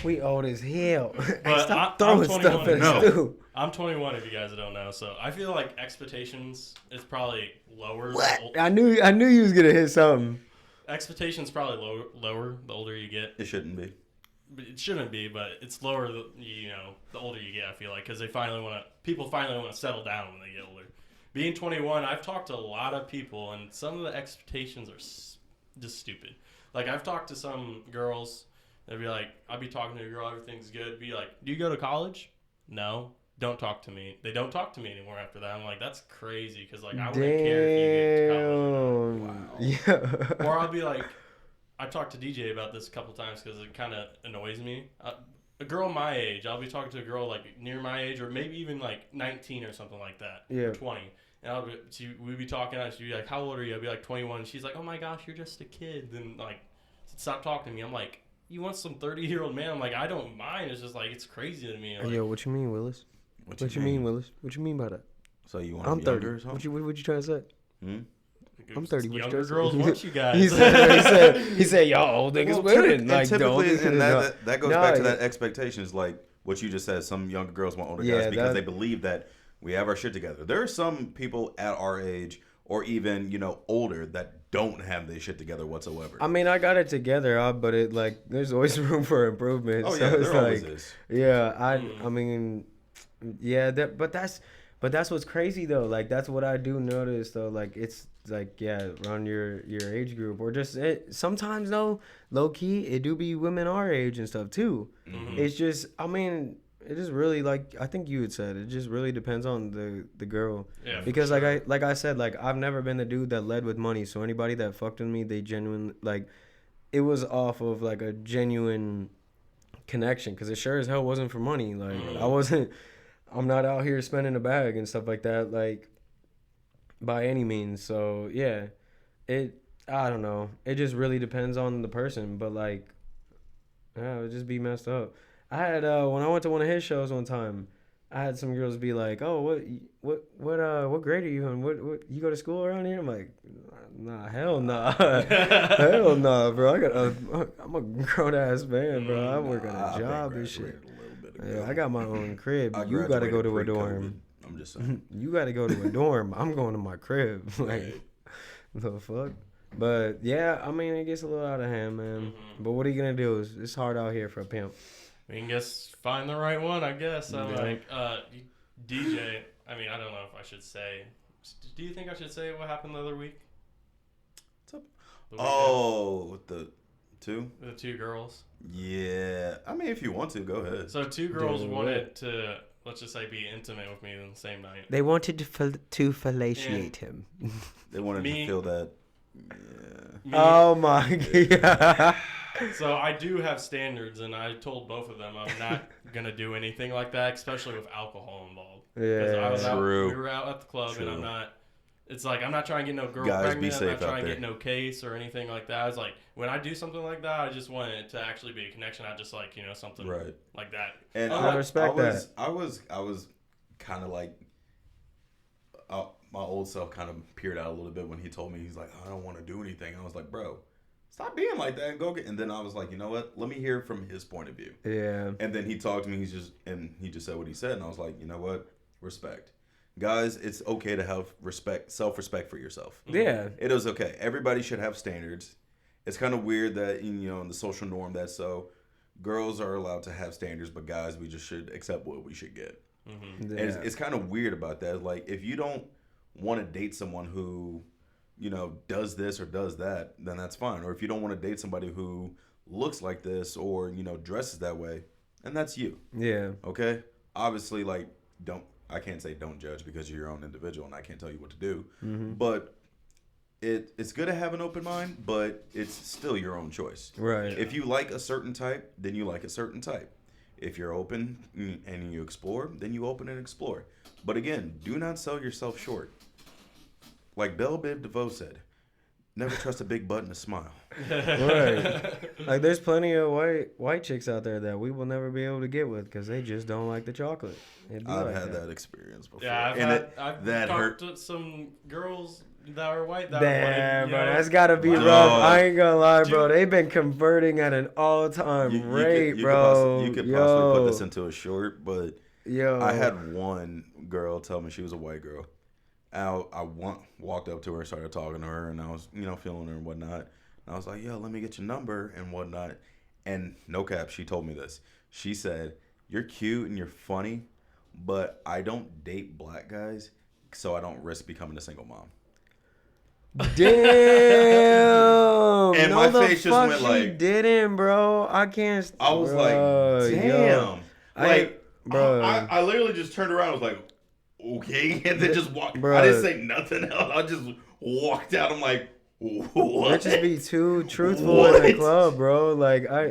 We old as hell. But stop throwing stuff at us, dude. I'm 21 if you guys don't know, so I feel like expectations is probably lower. What? I knew you was gonna hit something. Expectations probably lower the older you get. It shouldn't be. It shouldn't be, but it's lower. The older you get, I feel like, because people finally want to settle down when they get older. Being 21, I've talked to a lot of people, and some of the expectations are just stupid. Like, I've talked to some girls. They'd be like, I'll be talking to a girl, everything's good. Be like, do you go to college? No. Don't talk to me. They don't talk to me anymore after that. I'm like, that's crazy, because, like, I wouldn't care if you get to college. Wow. Yeah. Or I'll be like, I talked to DJ about this a couple times because it kind of annoys me. A girl my age, I'll be talking to a girl, like, near my age, or maybe even, like, 19 or something like that. Yeah. Or 20. And we'd be talking, and she'd be like, how old are you? I'd be like, 21. And she's like, oh, my gosh, you're just a kid. Then, like, stop talking to me. I'm like, you want some 30-year-old man? I'm like, I don't mind. It's just like, it's crazy to me. Like, yo, what you mean, Willis? What you mean, Willis? What you mean by that? So you want? I'm 30. What you trying to say? I'm 30. What younger girls want you guys. he said, y'all old niggas women. Like, typically, and that goes back to that expectations, like what you just said. Some younger girls want older guys because they believe that we have our shit together. There are some people at our age, or even older, that don't have their shit together whatsoever. I mean, I got it together, but it like there's always room for improvement. Oh so yeah, it's there always is. Yeah, I mean, yeah, but that's what's crazy though. Like that's what I do notice though. Like it's like around your age group, or just sometimes though, low key, it do be women our age and stuff too. Mm-hmm. It's just, I mean, it is really like I think you had said, it just really depends on the girl. Yeah. Because like I said, like I've never been the dude that led with money. So anybody that fucked with me, they genuine like it was off of like a genuine connection. Because it sure as hell wasn't for money. Like I'm not out here spending a bag and stuff like that. Like by any means. So yeah, I don't know. It just really depends on the person. But like, yeah, it would just be messed up. I had when I went to one of his shows one time, I had some girls be like, "Oh, what grade are you in? What you go to school around here?" I'm like, "Nah, hell nah, hell nah, bro. I'm a grown ass man, bro. I work on a job and shit. Yeah, I got my own crib. You gotta go to a dorm. I'm just saying. You gotta go to a dorm. I'm going to my crib. Like, the fuck." But yeah, I mean, it gets a little out of hand, man. Mm-hmm. But what are you gonna do? It's hard out here for a pimp. We can just find the right one, I guess. Like DJ. I mean, I don't know if I should say. Do you think I should say what happened the other week? What's up? With the two? The two girls. Yeah. I mean, if you want to, go ahead. So two girls wanted to, let's just say, be intimate with me on the same night. They wanted to fellatiate him. They wanted to feel that. Oh my god. So I do have standards, and I told both of them I'm not gonna do anything like that, especially with alcohol involved. Yeah, we were out at the club, and I'm not. It's like I'm not trying to get no girl pregnant. I'm not trying to get no case or anything like that. I was like, when I do something like that, I just want it to actually be a connection. I just like something like that. And I respect that. I was kind of like. My old self kind of peered out a little bit when he told me, he's like, I don't want to do anything. I was like, bro, stop being like that and go get. And then I was like, you know what? Let me hear from his point of view. Yeah. And then he talked to me. He just said what he said, and I was like, you know what? Respect, guys. It's okay to have self-respect for yourself. Yeah. It is okay. Everybody should have standards. It's kind of weird that in the social norm girls are allowed to have standards, but guys, we just should accept what we should get. Mm-hmm. Yeah. And it's kind of weird about that. Like, if you don't want to date someone who, does this or does that, then that's fine. Or if you don't want to date somebody who looks like this or, dresses that way, and that's you. Yeah. Okay? Obviously, like, I can't say don't judge because you're your own individual and I can't tell you what to do. Mm-hmm. But it's good to have an open mind, but it's still your own choice. Right. If you like a certain type, then you like a certain type. If you're open and you explore, then you open and explore. But again, do not sell yourself short. Like Belle Biv DeVoe said, never trust a big butt and a smile. Right. Like, there's plenty of white chicks out there that we will never be able to get with because they just don't like the chocolate. I've had that experience before. Yeah, I've talked to some girls that are white. Bro, that's gotta be rough. I ain't gonna lie, bro. They've been converting at an all-time rate, bro. You could possibly put this into a short, but yo, I had one girl tell me she was a white girl. I walked up to her, started talking to her, and I was, feeling her and whatnot. And I was like, yo, let me get your number and whatnot. And no cap, she told me this. She said, you're cute and you're funny, but I don't date black guys, so I don't risk becoming a single mom. Damn. And my face just went like, she didn't, bro. I can't. I was like, damn. I literally just turned around. I was like, okay, and then just walked. I didn't say nothing else. I just walked out. I'm like, what? Let's just be too truthful in the club, bro.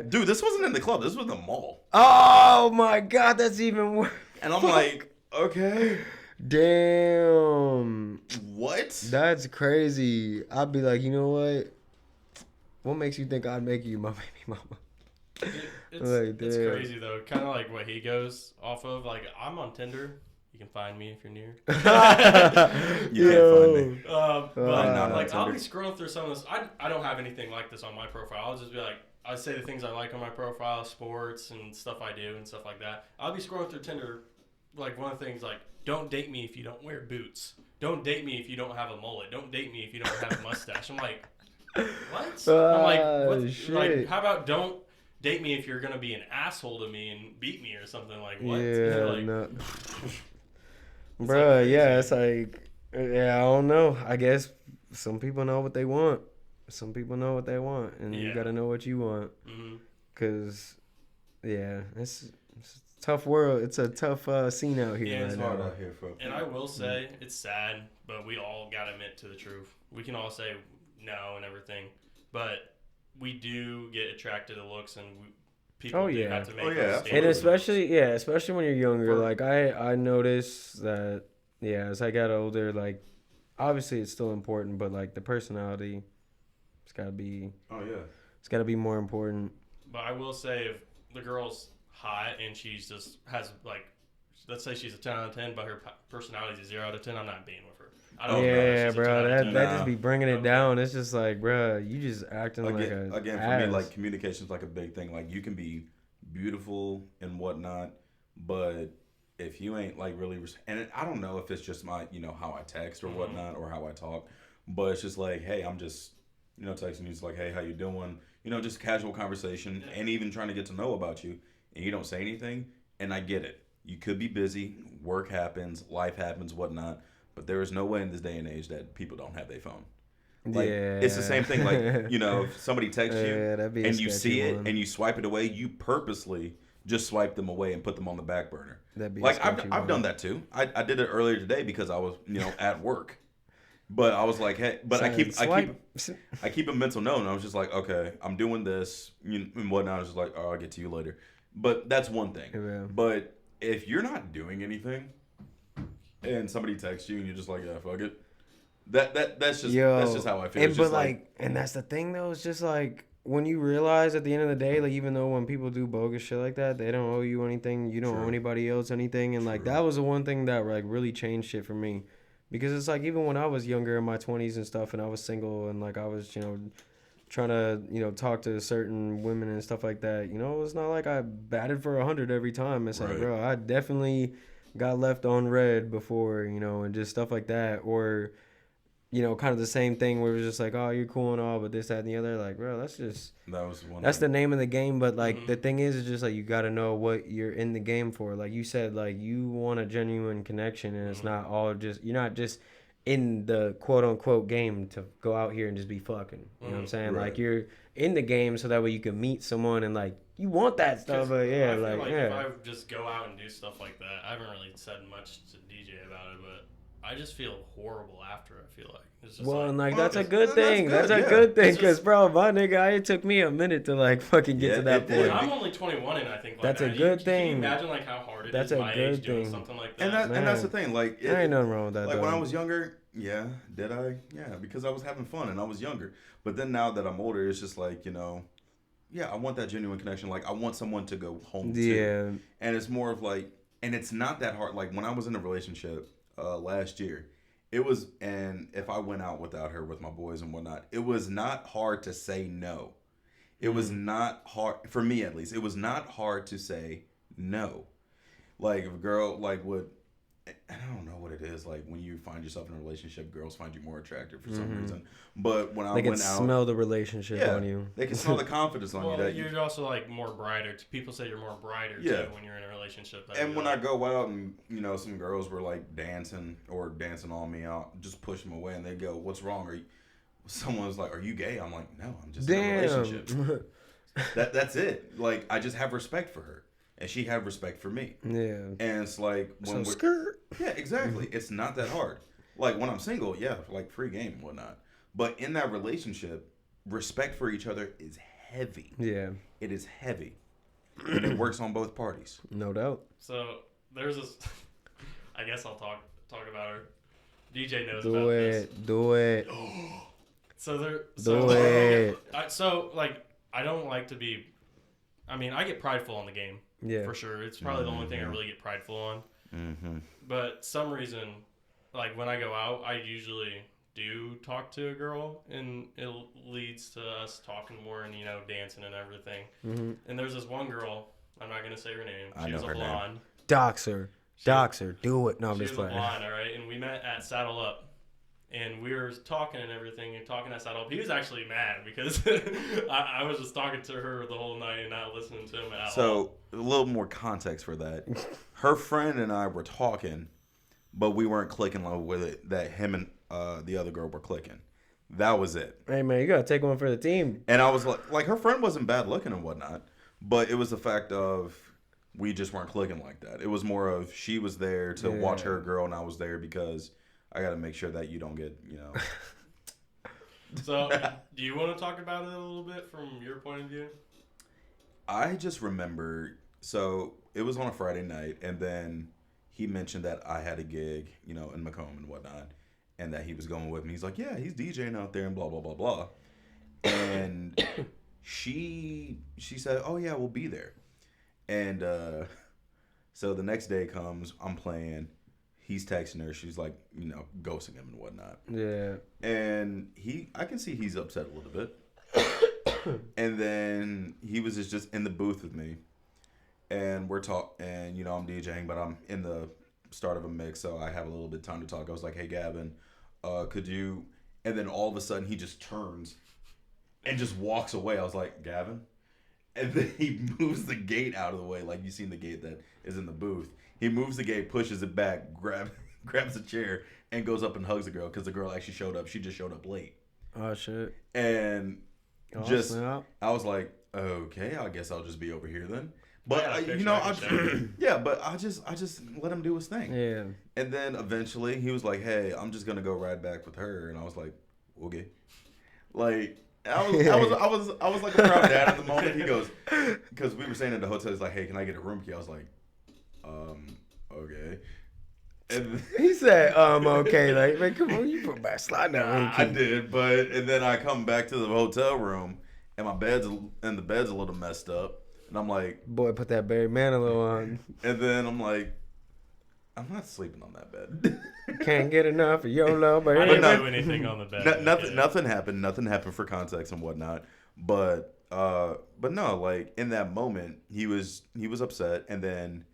Dude, this wasn't in the club. This was the mall. Oh my god, that's even worse. And I'm like, okay. Damn. What? That's crazy. I'd be like, you know what? What makes you think I'd make you my baby mama? It's crazy though. Kind of like what he goes off of. Like, I'm on Tinder. You can find me if you're near. You can't find me. But I'll be scrolling through some of this. I don't have anything like this on my profile. I'll just be like, I say the things I like on my profile, sports and stuff I do and stuff like that. I'll be scrolling through Tinder. Like, one of the things, like, don't date me if you don't wear boots. Don't date me if you don't have a mullet. Don't date me if you don't have a mustache. I'm like, what? I'm like, what? Shit. Like, how about don't date me if you're gonna be an asshole to me and beat me or something? Like, what? Yeah, no. Bruh, yeah, it's like, I don't know. I guess some people know what they want. Some people know what they want, and you gotta know what you want. Mm-hmm. Cause, it's a tough world. It's a tough scene out here. Yeah, it's hard out here, and I will say, it's sad, but we all gotta admit to the truth. We can all say no and everything, but we do get attracted to looks, and people do have to make those statements. And especially when you're younger. Like, I noticed that, as I got older, like, obviously it's still important, but like the personality, it's gotta be. It's gotta be more important. But I will say, if the girl's hot and she's just has, like, let's say she's a 10 out of 10, but her personality is a 0 out of 10, I'm not being with her. I don't know. Bro, that just be bringing it down. It's just like, bro, you just acting like for me, like, communication's like a big thing. Like, you can be beautiful and whatnot, but if you ain't like really, and I don't know if it's just my, how I text or whatnot or how I talk, but it's just like, hey, I'm just, texting you. It's like, hey, how you doing? Just casual conversation, and even trying to get to know about you, and you don't say anything, and I get it. You could be busy, work happens, life happens, whatnot, but there is no way in this day and age that people don't have their phone. Like, it's the same thing. Like, if somebody texts you and you see it and you swipe it away, you purposely just swipe them away and put them on the back burner. Like, I've done that too. I did it earlier today because I was, at work. But I was like, hey, but I keep a mental note, and I was just like, okay, I'm doing this and whatnot. I was just like, oh, I'll get to you later. But that's one thing. Yeah. But if you're not doing anything, and somebody texts you and you're just like, yeah, fuck it. That's just how I feel. And, but like, and that's the thing though. It's just like when you realize at the end of the day, like even though when people do bogus shit like that, they don't owe you anything. You don't owe anybody else anything. And like that was the one thing that like really changed shit for me, because it's like even when I was younger in my 20s and stuff, and I was single and like I was trying to talk to certain women and stuff like that. It's not like I batted for 100 every time. It's like, bro, I definitely got left on red before, and just stuff like that, or. Kind of the same thing where it was just like, oh, you're cool and all, but this, that, and the other. Like, bro, that's the name of the game. But like the thing is just like you got to know what you're in the game for. Like you said, like you want a genuine connection, and it's not all just you're not just in the quote unquote game to go out here and just be fucking. You know what I'm saying? Right. Like you're in the game so that way you can meet someone and like you want that stuff. But yeah, like if I just go out and do stuff like that, I haven't really said much to DJ about it, but I just feel horrible after. I feel like it's just that's a good thing. That's a good thing, because bro, my nigga, it took me a minute to like fucking get to that point. I'm only 21, and I think that's a good thing. Can you imagine like how hard it is my age doing something like that? And that's the thing. Like there ain't nothing wrong with that. Like when I was younger, did I? Yeah, because I was having fun and I was younger. But then now that I'm older, it's just like I want that genuine connection. Like I want someone to go home to. Yeah. And it's more of like, and it's not that hard. Like when I was in a relationship. Last year, it was, and if I went out without her with my boys and whatnot, it was not hard to say no. It was not hard, for me at least, it was not hard to say no. Like if a girl would, I don't know what it is, like when you find yourself in a relationship, girls find you more attractive for some reason. But when I went out, they can smell the relationship on you. They can smell the confidence on you. That you're also like more brighter. People say you're more brighter too when you're in a relationship. And when I go out and some girls were like dancing on me, I'll just push them away and they go, "What's wrong?" Someone's like, "Are you gay?" I'm like, "No, I'm just in a relationship." That's it. Like I just have respect for her. And she had respect for me. Yeah. And it's like when we're yeah, exactly. It's not that hard. Like when I'm single, like free game and whatnot. But in that relationship, respect for each other is heavy. Yeah. It is heavy. And it works on both parties. No doubt. So there's this I guess I'll talk about her. DJ knows about this. Do it. So I don't like to be I get prideful on the game. Yeah, for sure. It's probably the only thing I really get prideful on. Mm-hmm. But some reason, like when I go out, I usually do talk to a girl, and it leads to us talking more and dancing and everything. Mm-hmm. And there's this one girl. I'm not gonna say her name. She was a blonde. Dox her. Do it. No, I'm just playing. She was a blonde, all right. And we met at Saddle Up. And we were talking and everything, and talking at Saddle Up. He was actually mad because I was just talking to her the whole night and not listening to him at all. So, a little more context for that. Her friend and I were talking, but we weren't clicking with it. That him and the other girl were clicking. That was it. Hey, man, you got to take one for the team. And I was like, her friend wasn't bad looking and whatnot, but it was the fact of we just weren't clicking like that. It was more of she was there to watch her girl, and I was there because I got to make sure that you don't get, So, do you want to talk about it a little bit from your point of view? I just remember, so it was on a Friday night, and then he mentioned that I had a gig, in Macomb and whatnot, and that he was going with me. He's like, yeah, he's DJing out there and blah, blah, blah, blah. And she said, oh, yeah, we'll be there. And so the next day comes, I'm playing. He's texting her. She's like, ghosting him and whatnot. Yeah. And I can see he's upset a little bit. And then he was just in the booth with me. And we're talking, and, I'm DJing, but I'm in the start of a mix, so I have a little bit of time to talk. I was like, hey, Gavin, could you, and then all of a sudden he just turns and just walks away. I was like, Gavin? And then he moves the gate out of the way, like you seen the gate that is in the booth. He moves the gate, pushes it back, grabs a chair, and goes up and hugs the girl because the girl actually showed up. She just showed up late. Oh, shit. And I was like, okay, I guess I'll just be over here then. But I just let him do his thing. Yeah. And then eventually he was like, "Hey, I'm just gonna go ride back with her," and I was like, "Okay." Like I was like a proud dad at the moment. He goes, because we were staying at the hotel. He's like, "Hey, can I get a room key?" I was like, okay. And he said, okay, like, man, come on, you put back, slide down. I did, and then I come back to the hotel room, and the bed's a little messed up, and I'm like, boy, put that Barry Manilow on. And then I'm like, I'm not sleeping on that bed. Can't get enough of YOLO, but I didn't do anything on the bed. Nothing happened. Nothing happened for context and whatnot. But no, like in that moment, he was upset, and then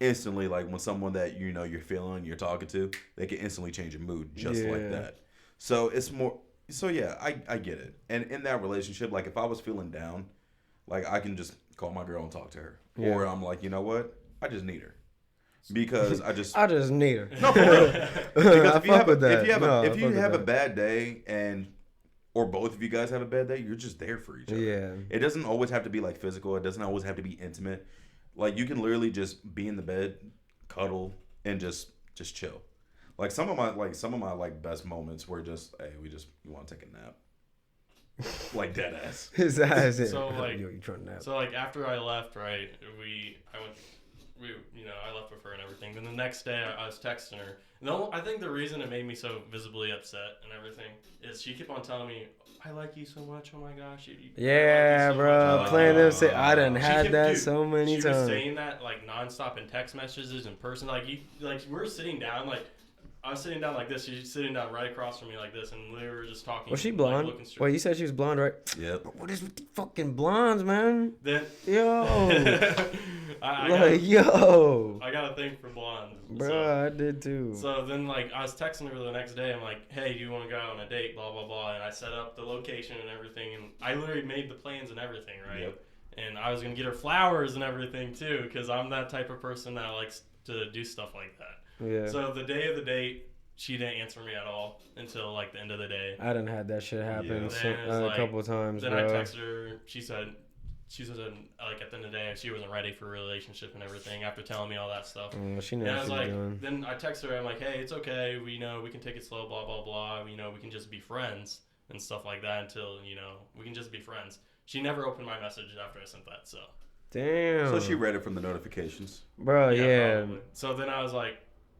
instantly, like when someone that you're feeling, you're talking to, they can instantly change your mood just like that. So it's more. So yeah, I get it. And in that relationship, like if I was feeling down, like I can just call my girl and talk to her, or I'm like, you know what, I just need her. Because I just need her. No, for real. Because if you have a bad day or both of you guys have a bad day, you're just there for each other. Yeah. It doesn't always have to be like physical. It doesn't always have to be intimate. Like you can literally just be in the bed, cuddle, and just chill. Like some of my best moments were just, hey, you want to take a nap. Like dead ass. His ass. So like, yo, you trying to nap? So like after I left, right, I left with her and everything. Then the next day, I was texting her. And I think the reason it made me so visibly upset and everything is she kept on telling me, "I like you so much. Oh my gosh, yeah, so bro. much. Playing them say, I done had that so many times. She was saying that like nonstop in text messages in person. Like we're sitting down, like I was sitting down like this. She's sitting down right across from me like this, and we were just talking. Was she blonde? Like, wait, you said she was blonde, right? Yep. But what is with the fucking blondes, man? Yo. I got a thing for blondes. Bro, so, I did too. So then, like, I was texting her the next day. I'm like, hey, do you want to go out on a date? Blah, blah, blah. And I set up the location and everything. And I literally made the plans and everything, right? Yep. And I was going to get her flowers and everything, too, because I'm that type of person that likes to do stuff like that. Yeah. So the day of the date, she didn't answer me at all until, like, the end of the day. I done had that shit happen a couple of times, then bro. I texted her. She said, like, at the end of the day, she wasn't ready for a relationship and everything after telling me all that stuff. She knows what she's doing. Then I texted her. I'm like, hey, it's okay. We know we can take it slow, blah, blah, blah. We can just be friends and stuff like that until, we can just be friends. She never opened my message after I sent that, so. Damn. So she read it from the notifications. Bro, yeah. Probably. So then I was like,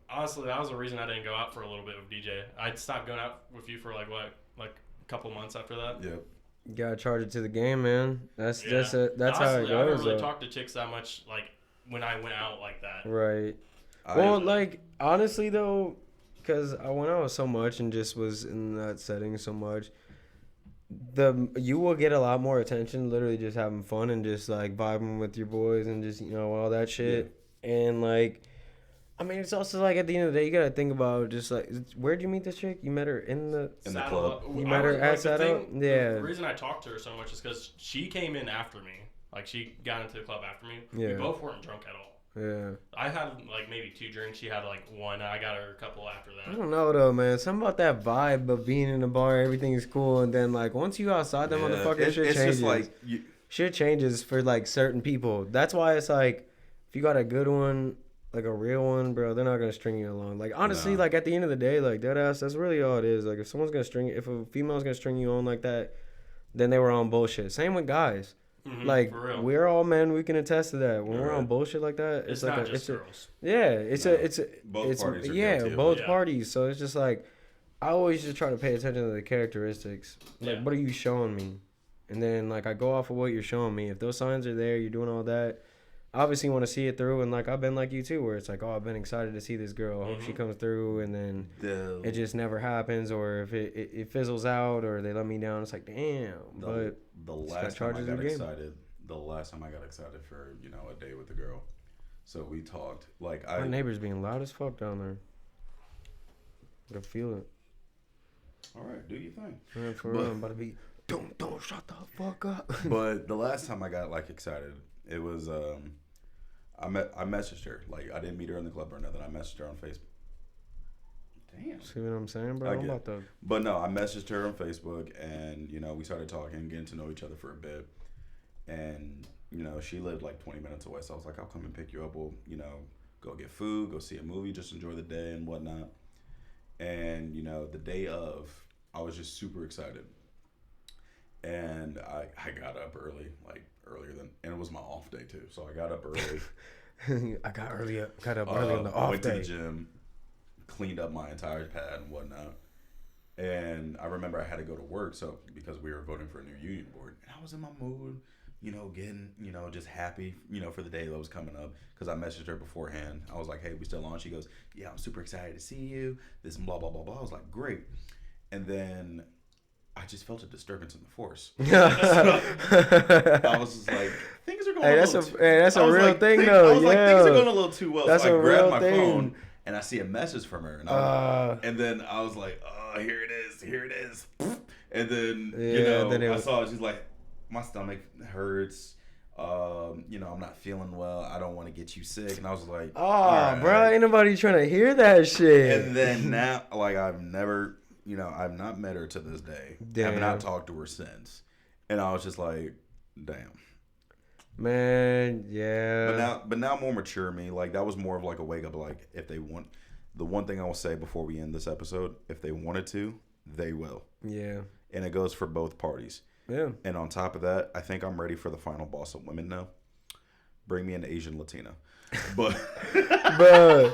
honestly, that was the reason I didn't go out for a little bit with DJ. I'd stopped going out with you for like a couple months after that. Yep. You gotta charge it to the game, man. That's honestly, how it goes. I haven't really talked to chicks that much, like when I went out like that. Right. Well, like honestly though, because I went out so much and just was in that setting so much, you will get a lot more attention literally just having fun and just like vibing with your boys and just all that shit. Yeah. And like, I mean, it's also like at the end of the day, you gotta think about just like, where'd you meet this chick? You met her in the club. You met her at Cenat? Yeah. The reason I talked to her so much is because she came in after me. Like she got into the club after me. Yeah. We both weren't drunk at all. Yeah. I had like maybe 2 drinks. She had like 1. I got her a couple after that. I don't know though, man. Something about that vibe of being in the bar, everything is cool, and then like once you outside, that motherfucker shit changes. Just like shit changes for like certain people. That's why it's like if you got a good one, like a real one, bro, they're not gonna string you along. Like honestly, like at the end of the day, like that's really all it is. Like if a female's gonna string you on like that, then they were on bullshit. Same with guys. Mm-hmm, like we're all men, we can attest to that. When we're on bullshit like that, it's like not just girls. Both parties are guilty both parties. So it's just like I always just try to pay attention to the characteristics. Like what are you showing me? And then like I go off of what you're showing me. If those signs are there, you're doing all that. Obviously want to see it through, and like I've been like you too, where it's like, oh, I've been excited to see this girl. I hope she comes through, and then it just never happens, or if it fizzles out, or they let me down. It's like, damn. But the last time I got excited for a day with the girl, so we talked. Like my neighbor's being loud as fuck down there. I can feel it. All right, do your thing. Yeah, for real, I'm about to be. Don't shut the fuck up. But the last time I got like excited, it was I messaged her. Like I didn't meet her in the club or nothing. I messaged her on Facebook. Damn. See what I'm saying, bro? But no, I messaged her on Facebook, and we started talking, getting to know each other for a bit, and you know, she lived like 20 minutes away. So I was like, I'll come and pick you up. We'll, you know, go get food, go see a movie, just enjoy the day and whatnot. And, you know, the day of, I was just super excited. And I got up early, like earlier than, and it was my off day too. So I got up early. I got up early on the off went day. Went to the gym, cleaned up my entire pad and whatnot. And I remember I had to go to work, so because we were voting for a new union board. And I was in my mood, you know, getting, you know, just happy, you know, for the day that was coming up. Because I messaged her beforehand. I was like, hey, we still on? She goes, yeah, I'm super excited to see you. This blah, blah, blah, blah. I was like, great. And then I just felt a disturbance in the force. I was just like, things are going that's a real thing, though. I was like, things are going a little too well. That's so I grabbed my thing. phone, and I see a message from her. And then I was like, oh, here it is. And then, you know, I saw it. She's like, my stomach hurts. You know, I'm not feeling well. I don't want to get you sick. And I was like, oh, bro, ain't nobody trying to hear that shit. And then now, like, I've not met her to this day. Damn. Have not talked to her since. And I was just like, damn. Man, yeah. But now more mature me, like, that was more of like a wake up, like, if they want, the one thing I will say before we end this episode, if they wanted to, they will. Yeah. And it goes for both parties. Yeah. And on top of that, I think I'm ready for the final boss of women now. Bring me an Asian Latina. But bro,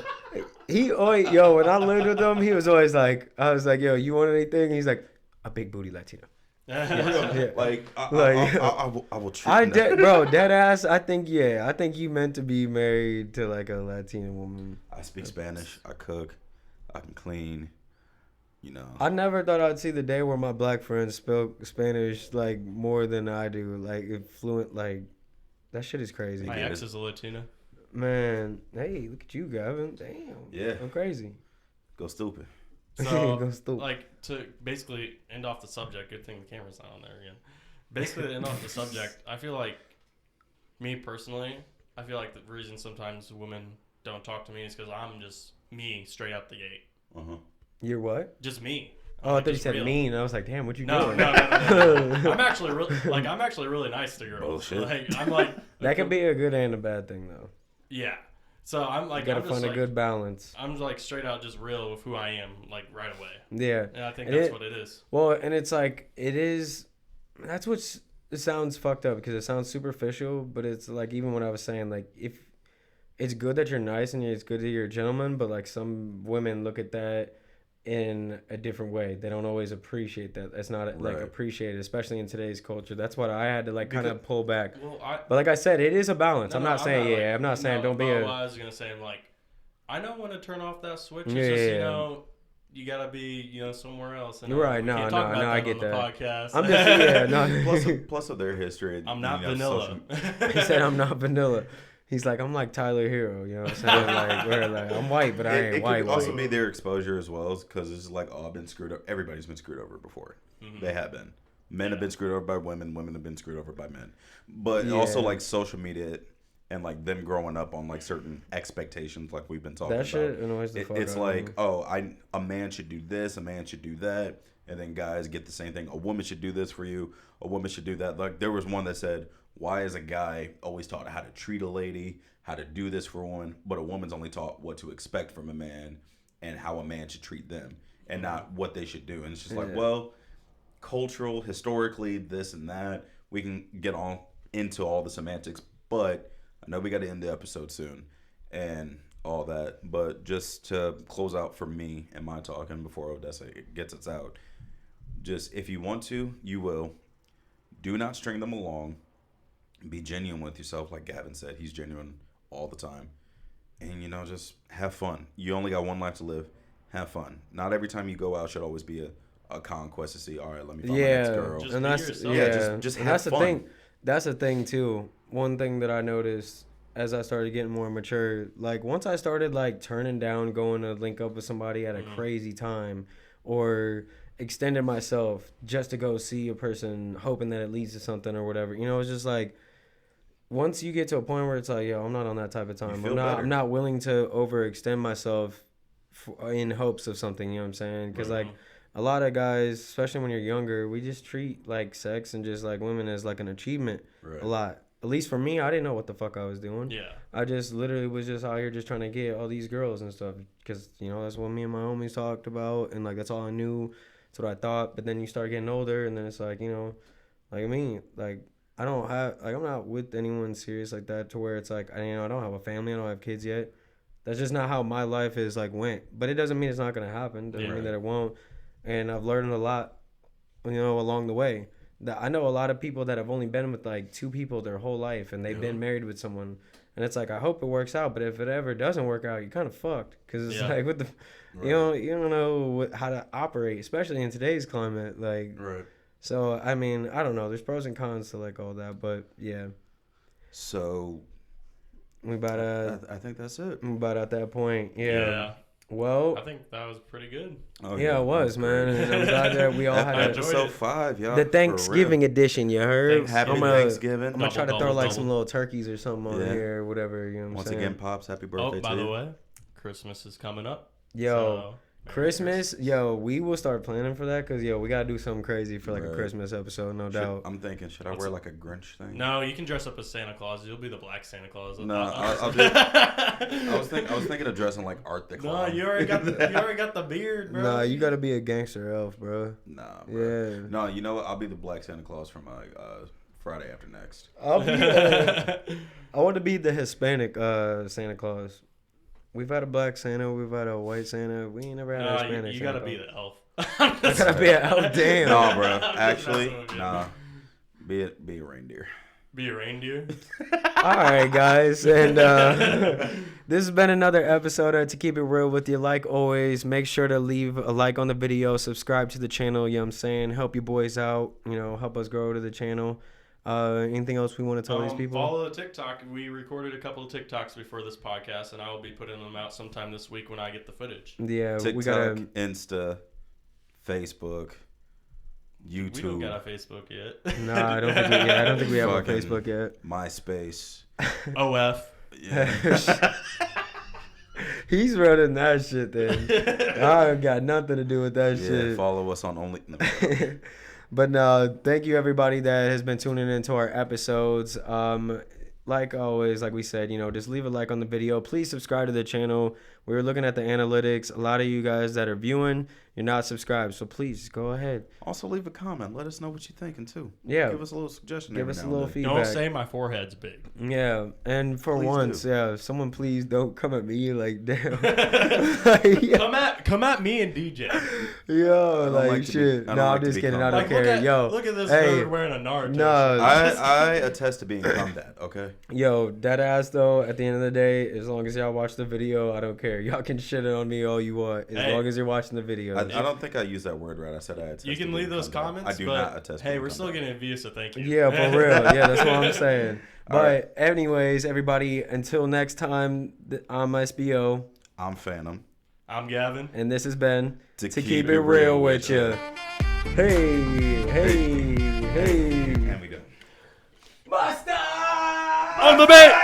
when I lived with him, he was always like, I was like, yo, you want anything? And he's like, a big booty Latina. Yeah. Like, I will treat bro, dead ass. I think you meant to be married to like a Latina woman. I speak Spanish. I cook. I can clean. You know, I never thought I'd see the day where my black friends spoke Spanish like more than I do, like fluent. Like that shit is crazy. My ex is a Latina. Man, hey, look at you, Gavin. Damn. Yeah. I'm crazy. Go stupid. So, Go stupid. like, to basically end off the subject, good thing the camera's not on there again. Basically, to end off the subject, I feel like, me personally, I feel like the reason sometimes women don't talk to me is because I'm just me straight out the gate. Uh-huh. You're what? Just me. Oh, I thought you said mean. I was like, damn, what you doing? No. I'm actually really nice to girls. Bullshit. Like, I'm like that could be a good and a bad thing, though. Yeah. So I'm like, you gotta find a good balance. I'm like straight out just real with who I am, like right away. Yeah. And I think that's what it is. Well, and it's like, that's what it sounds fucked up because it sounds superficial, but it's like, even when I was saying, like, if it's good that you're nice and it's good that you're a gentleman, but like some women look at that in a different way. They don't always appreciate that. It's not like appreciated, especially in today's culture. That's what I had to like kind of pull back. Well, but like I said, it is a balance. I'm not saying don't be a. I was gonna say, I'm like, I know when to turn off that switch. It's just, you know, you gotta be, you know, somewhere else. And you're right. No, I get that. Podcast. I'm just plus of their history. I'm not vanilla. He said I'm not vanilla. He's like, I'm like Tyler Hero, you know what I'm saying? Like, I'm white, but I ain't white. It could also be their exposure as well, because it's like, oh, I've been screwed up. Everybody's been screwed over before. Mm-hmm. They have been. Men have been screwed over by women. Women have been screwed over by men. But also like social media and like them growing up on like certain expectations, like we've been talking about. That shit annoys the fuck out of me. It's like, oh, a man should do this, a man should do that, and then guys get the same thing. A woman should do this for you. A woman should do that. Like there was one that said, why is a guy always taught how to treat a lady, how to do this for a woman, but a woman's only taught what to expect from a man and how a man should treat them and not what they should do? And it's just like, well, cultural, historically, this and that. We can get on into all the semantics, but I know we got to end the episode soon and all that. But just to close out for me and my talking before Odessa gets us out, just if you want to, you will. Do not string them along. Be genuine with yourself, like Gavin said. He's genuine all the time. And, you know, just have fun. You only got one life to live. Have fun. Not every time you go out should always be a conquest to see, all right, let me find my next girl. Just and that's, just have that's fun. The thing. That's the thing, too. One thing that I noticed as I started getting more mature, like, once I started, like, turning down going to link up with somebody at a crazy time or extended myself just to go see a person hoping that it leads to something or whatever, you know, it's just like, once you get to a point where it's like, yo, I'm not on that type of time. I'm not willing to overextend myself in hopes of something, you know what I'm saying? Because, like, a lot of guys, especially when you're younger, we just treat, like, sex and just, like, women as, like, an achievement a lot. at least for me, I didn't know what the fuck I was doing. Yeah. I just literally was just out here just trying to get all these girls and stuff because, you know, that's what me and my homies talked about. And, like, that's all I knew. That's what I thought. But then you start getting older and then it's like, you know, like me, like, I don't have, like, I'm not with anyone serious like that to where it's like, I don't have a family. I don't have kids yet. That's just not how my life is, like, went. But it doesn't mean it's not going to happen. Doesn't mean that it won't. And I've learned a lot, you know, along the way. I know a lot of people that have only been with like 2 people their whole life and they've been married with someone. And it's like, I hope it works out. But if it ever doesn't work out, you're kind of fucked. Because it's like, what the, you don't know how to operate, especially in today's climate. Like, so, I mean, I don't know. There's pros and cons to like all that. But yeah. So, we about I think that's it. We about at that point. Yeah. Well, I think that was pretty good. Oh, yeah, it was, man. And I'm glad that we all had episode 5, y'all. The Thanksgiving edition, you heard? Happy Thanksgiving. I'm going to try to throw like some little turkeys or something on here or whatever. You know what I'm saying? Once again, Pops, happy birthday to you. By the way, Christmas is coming up. Yo. Christmas, we will start planning for that because, we got to do something crazy for like a Christmas episode, no doubt. I'm thinking, should I wear like a Grinch thing? No, you can dress up as Santa Claus. You'll be the black Santa Claus. No, I'll do. I was thinking of dressing like Art the Clown. No, you already got the beard, bro. Nah, you got to be a gangster elf, bro. Nah, bro. Yeah. No, you know what? I'll be the black Santa Claus from Friday after next. I'll be. I want to be the Hispanic Santa Claus. We've had a black Santa. We've had a white Santa. We ain't never had a Hispanic you Santa. You gotta be the elf. I gotta be an elf. Damn. No, bro. Actually, nah. Be a reindeer. Be a reindeer. All right, guys, and this has been another episode of To Keep It Real with you. Like always, make sure to leave a like on the video, subscribe to the channel. You know what I'm saying? Help you boys out. You know, help us grow to the channel. Anything else we want to tell these people? Follow the TikTok. We recorded a couple of TikToks before this podcast, and I will be putting them out sometime this week when I get the footage. Yeah, TikTok, we got Insta, Facebook, YouTube. We don't got a Facebook yet. Nah, I don't think we have a Facebook yet. MySpace. OF. Yeah. He's running that shit then. I got nothing to do with that shit. Follow us on Only. No. But no, thank you everybody that has been tuning into our episodes. Like always, like we said, just leave a like on the video. Please subscribe to the channel. We were looking at the analytics. A lot of you guys that are viewing, you're not subscribed. So please go ahead. Also leave a comment. Let us know what you're thinking too. Yeah. Give us a little suggestion. Give us a little feedback. Don't say my forehead's big. Yeah. And for please once, someone please don't come at me like, damn. Come at me and DJ. Yo, like shit. No, I'm just kidding. I don't care. Look at this nerd wearing a Naruto. No. I attest to being come that, okay? Yo, dead ass though, at the end of the day, as long as y'all watch the video, I don't care. Y'all can shit on me all you want, as long as you're watching the video. I don't think I used that word right. I said I attest. You can leave those comments. I do not attest. Hey, we're still getting views, so thank you. Yeah, for real. Yeah, that's what I'm saying. But anyways, everybody, until next time, I'm SBO. I'm Phantom. I'm Gavin. And this has been To Keep It Real with you. Hey. And we go. Buster! On the bed!